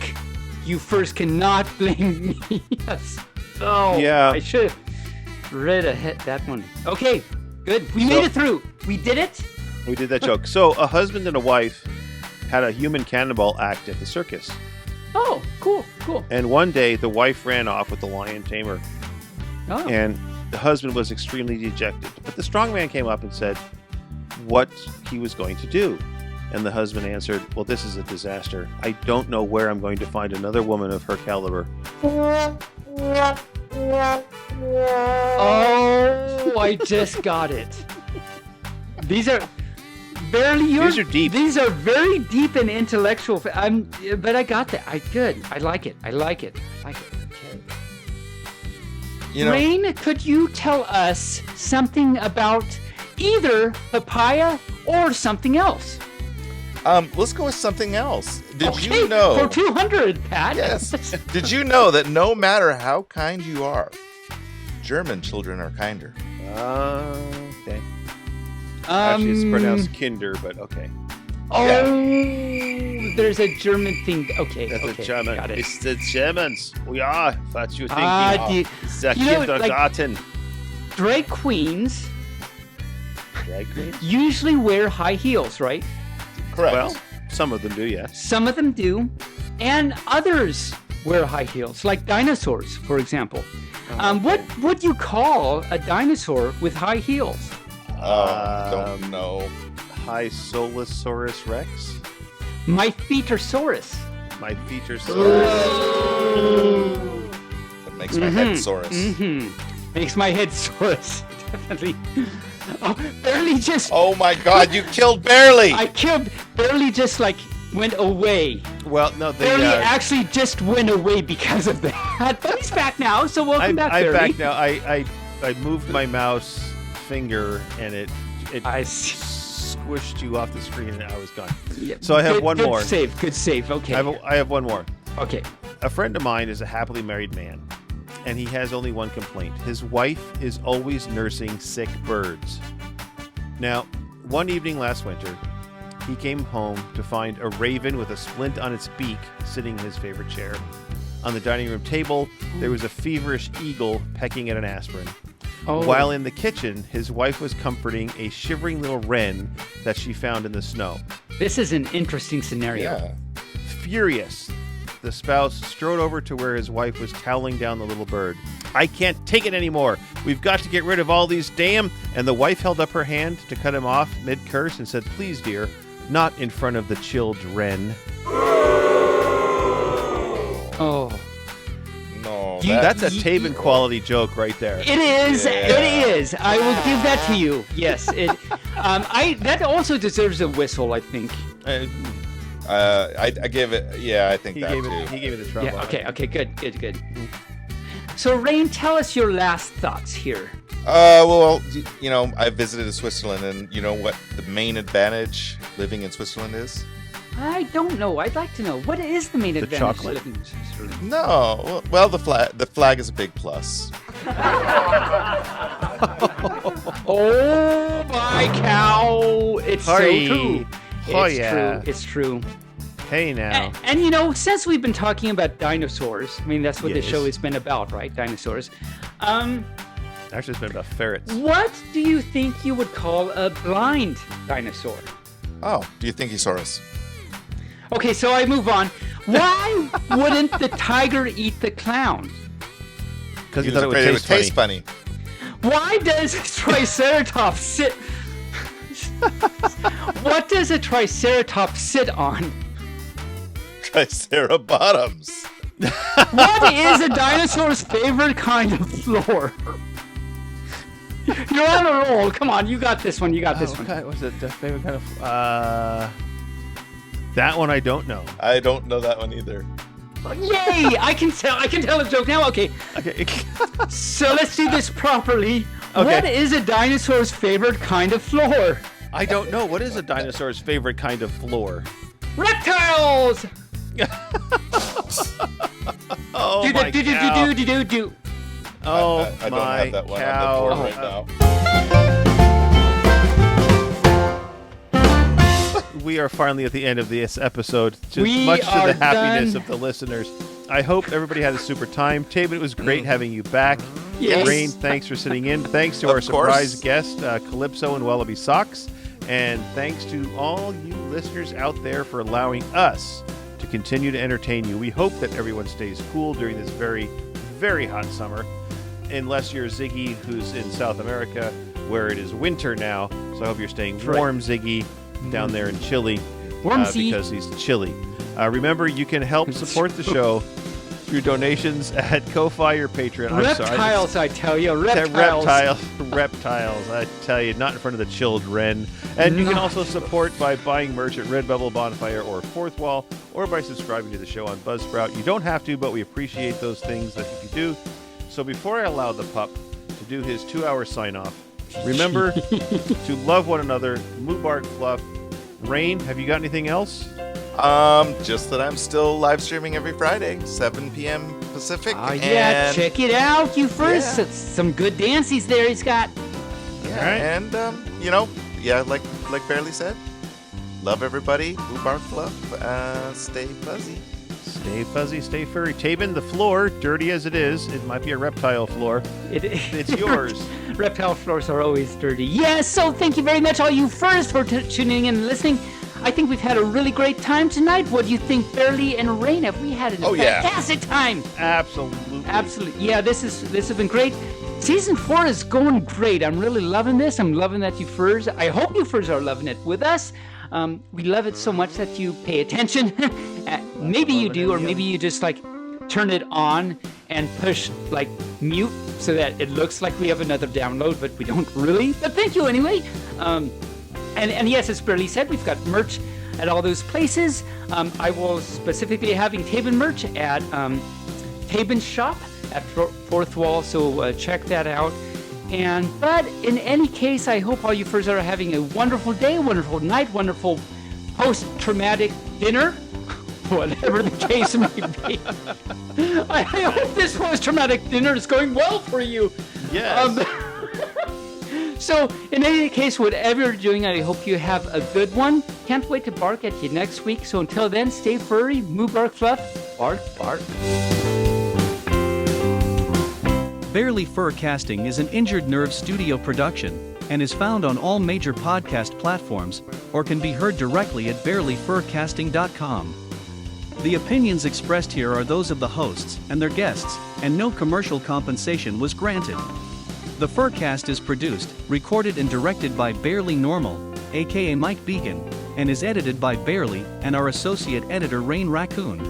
You first cannot blame me. Yes. Oh, Yeah. I should have read that one. Okay, good. We made it through. We did it. We did that joke. So a husband and a wife had a human cannonball act at the circus. Oh, cool. And one day, the wife ran off with the lion tamer, Oh. and the husband was extremely dejected. But the strong man came up and said what he was going to do. And the husband answered, well, this is a disaster. I don't know where I'm going to find another woman of her caliber. Oh, I just got it. These are These are deep. These are very deep and intellectual. But I got that. I like it. Okay. You know, Rayne, could you tell us something about either papaya or something else? let's go with something else. Did Okay, you know? for 200, Pat? Yes. Did you know that no matter how kind you are, German children are kinder? Okay. Actually, it's pronounced kinder, but okay. Oh, there's a German thing. Okay, That's okay, a German. got it. It's the Germans. We are. What you thinking? The The you know, kindergarten. drag queens Drag queens? usually wear high heels, right? Correct. Well, some of them do, yes. Some of them do, and others wear high heels, like dinosaurs, for example. What would you call a dinosaur with high heels? Don't know. Hycelosaurus Rex? My feet are saurus. My feet are Saurus. That makes my head sorest. Makes my head saurus. Definitely. Oh, Bearly just. Oh my God! You killed Bearly. I killed. Bearly just like went away. Well, no, Bearly actually just went away because of that. But he's back now, so welcome back, I'm Bearly. back now. I moved my mouse finger and it I see. squished you off the screen and I was gone. Yeah, So I have one good more. Good save. Okay. I have one more. Okay. A friend of mine is a happily married man, and he has only one complaint. His wife is always nursing sick birds. Now, one evening last winter, he came home to find a raven with a splint on its beak sitting in his favorite chair. On the dining room table, there was a feverish eagle pecking at an aspirin. Oh. While in the kitchen, his wife was comforting a shivering little wren that she found in the snow. This is an interesting scenario. Yeah. Furious, the spouse strode over to where his wife was toweling down the little bird. I can't take it anymore. We've got to get rid of all these damn... And the wife held up her hand to cut him off mid-curse and said, please, dear, not in front of the chilled wren. Oh. No. That's a Taebyn quality joke right there. It is. Yeah. It is. I will give that to you. Yes. It. That also deserves a whistle, I think. I gave it. Yeah, I think He that gave too. it. He gave it a trombone. Yeah. Okay. Good. So, Rayne, tell us your last thoughts here. Well, you know, I visited Switzerland, and you know what the main advantage living in Switzerland is? I don't know. I'd like to know. What is the main advantage? chocolate? Living in Switzerland? No. Well, the flag is a big plus. Oh my cow! It's Hurry. so true. Oh, It's yeah. true. It's true. Hey now. And you know, since we've been talking about dinosaurs, I mean that's what Yes. the show has been about, right? Dinosaurs. Actually, it's been about ferrets. What do you think you would call a blind dinosaur? Oh, do you think he saw us? Okay, so I move on. Why wouldn't the tiger eat the clown? Because he He was thought it would afraid taste funny. Why does a triceratops sit? What does a triceratops sit on? Triceratops. What is a dinosaur's favorite kind of floor? You're on a roll. Come on, you got this one. You got this one. Okay, what's it? The favorite kind of... that one I don't know. I don't know that one either. Yay! I can tell a joke now. Okay, Okay. so let's do this properly. Okay. What is a dinosaur's favorite kind of floor? I don't know. What is a dinosaur's favorite kind of floor? Reptiles. Oh Do my do do cow. do do do do. Oh I don't my have that one cow. on the board right now. We are finally at the end of this episode, We much to are the happiness done. of the listeners. I hope everybody had a super time. Taebyn, it was great having you back. Yes. Rayne, thanks for sitting in. Thanks to Of our course. surprise guest, Calypso and Wallaby Socks. And thanks to all you listeners out there for allowing us to continue to entertain you. We hope that everyone stays cool during this very, very hot summer, unless you're Ziggy, who's in South America, where it is winter now. So I hope you're staying warm, Ziggy, down there in Chile, because he's chilly. Remember, you can help support the show through donations at Ko-Fi or Patreon. Reptiles, I tell you. Reptiles. Reptiles, I tell you. Not in front of the chilled wren. And you can also support by buying merch at Redbubble, Bonfire, or Fourth Wall, or by subscribing to the show on Buzzsprout. You don't have to, but we appreciate those things that if you do. So before I allow the pup to do his 2-hour sign-off, remember to love one another. Moobarkfluff. Rayne, have you got anything else? Just that I'm still live streaming every Friday, 7 p.m. Pacific. Yeah, check it out, you first. Yeah. Some good dances there he's got. Yeah, All right. and like Bearly said, love everybody. Moobarkfluff. Stay fuzzy. Stay fuzzy, stay furry. Taebyn, the floor, dirty as it is, it might be a reptile floor. It's yours. Reptile floors are always dirty. Yes, so thank you very much, all you furs, for tuning in and listening. I think we've had a really great time tonight. What do you think, Bearly and Rayne? Have we had a fantastic time? Absolutely. Yeah, this has been great. Season 4 is going great. I'm really loving this. I'm loving that you furs. I hope you furs are loving it with us. We love it so much that you pay attention. Maybe you do, or maybe you just turn it on and push mute so that it looks like we have another download, but we don't really. But thank you anyway. And yes, as Bearly said, we've got merch at all those places. I will specifically having Taebyn merch at Taebyn's shop at Fourth Wall, so check that out. But in any case, I hope all you furs are having a wonderful day, wonderful night, wonderful post-traumatic dinner, whatever the case may be. I hope this post-traumatic dinner is going well for you. Yes. So, in any case, whatever you're doing, I hope you have a good one. Can't wait to bark at you next week. So until then, stay furry, Moobarkfluff, bark, bark. Bearly Furcasting is an Injured Nerve studio production and is found on all major podcast platforms or can be heard directly at bearlyfurcasting.com. The opinions expressed here are those of the hosts and their guests, and no commercial compensation was granted. The Furcast is produced, recorded and directed by Bearly Normal, aka Mike Began, and is edited by Bearly and our associate editor Rayne Raccoon.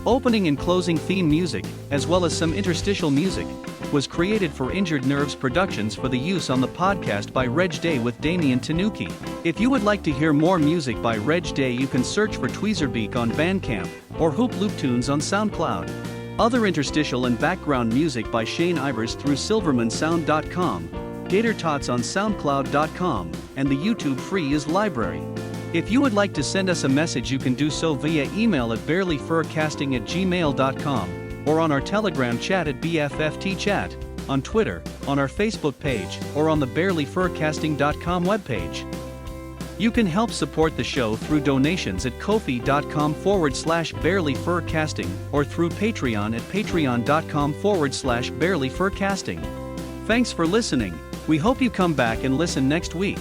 Opening and closing theme music, as well as some interstitial music, was created for Injured Nerves Productions for the use on the podcast by Reg Day with Damian Tanuki. If you would like to hear more music by Reg Day, you can search for Tweezerbeak on Bandcamp or Hoop Loop Tunes on SoundCloud. Other interstitial and background music by Shane Ivers through silvermansound.com, Gator Tots on soundcloud.com, and the YouTube Free is Library. If you would like to send us a message, you can do so via email at bearlyfurcasting@gmail.com, or on our Telegram chat at BFFTchat, on Twitter, on our Facebook page, or on the bearlyfurcasting.com webpage. You can help support the show through donations at kofi.com/bearlyfurcasting or through Patreon at patreon.com/bearlyfurcasting. Thanks for listening. We hope you come back and listen next week.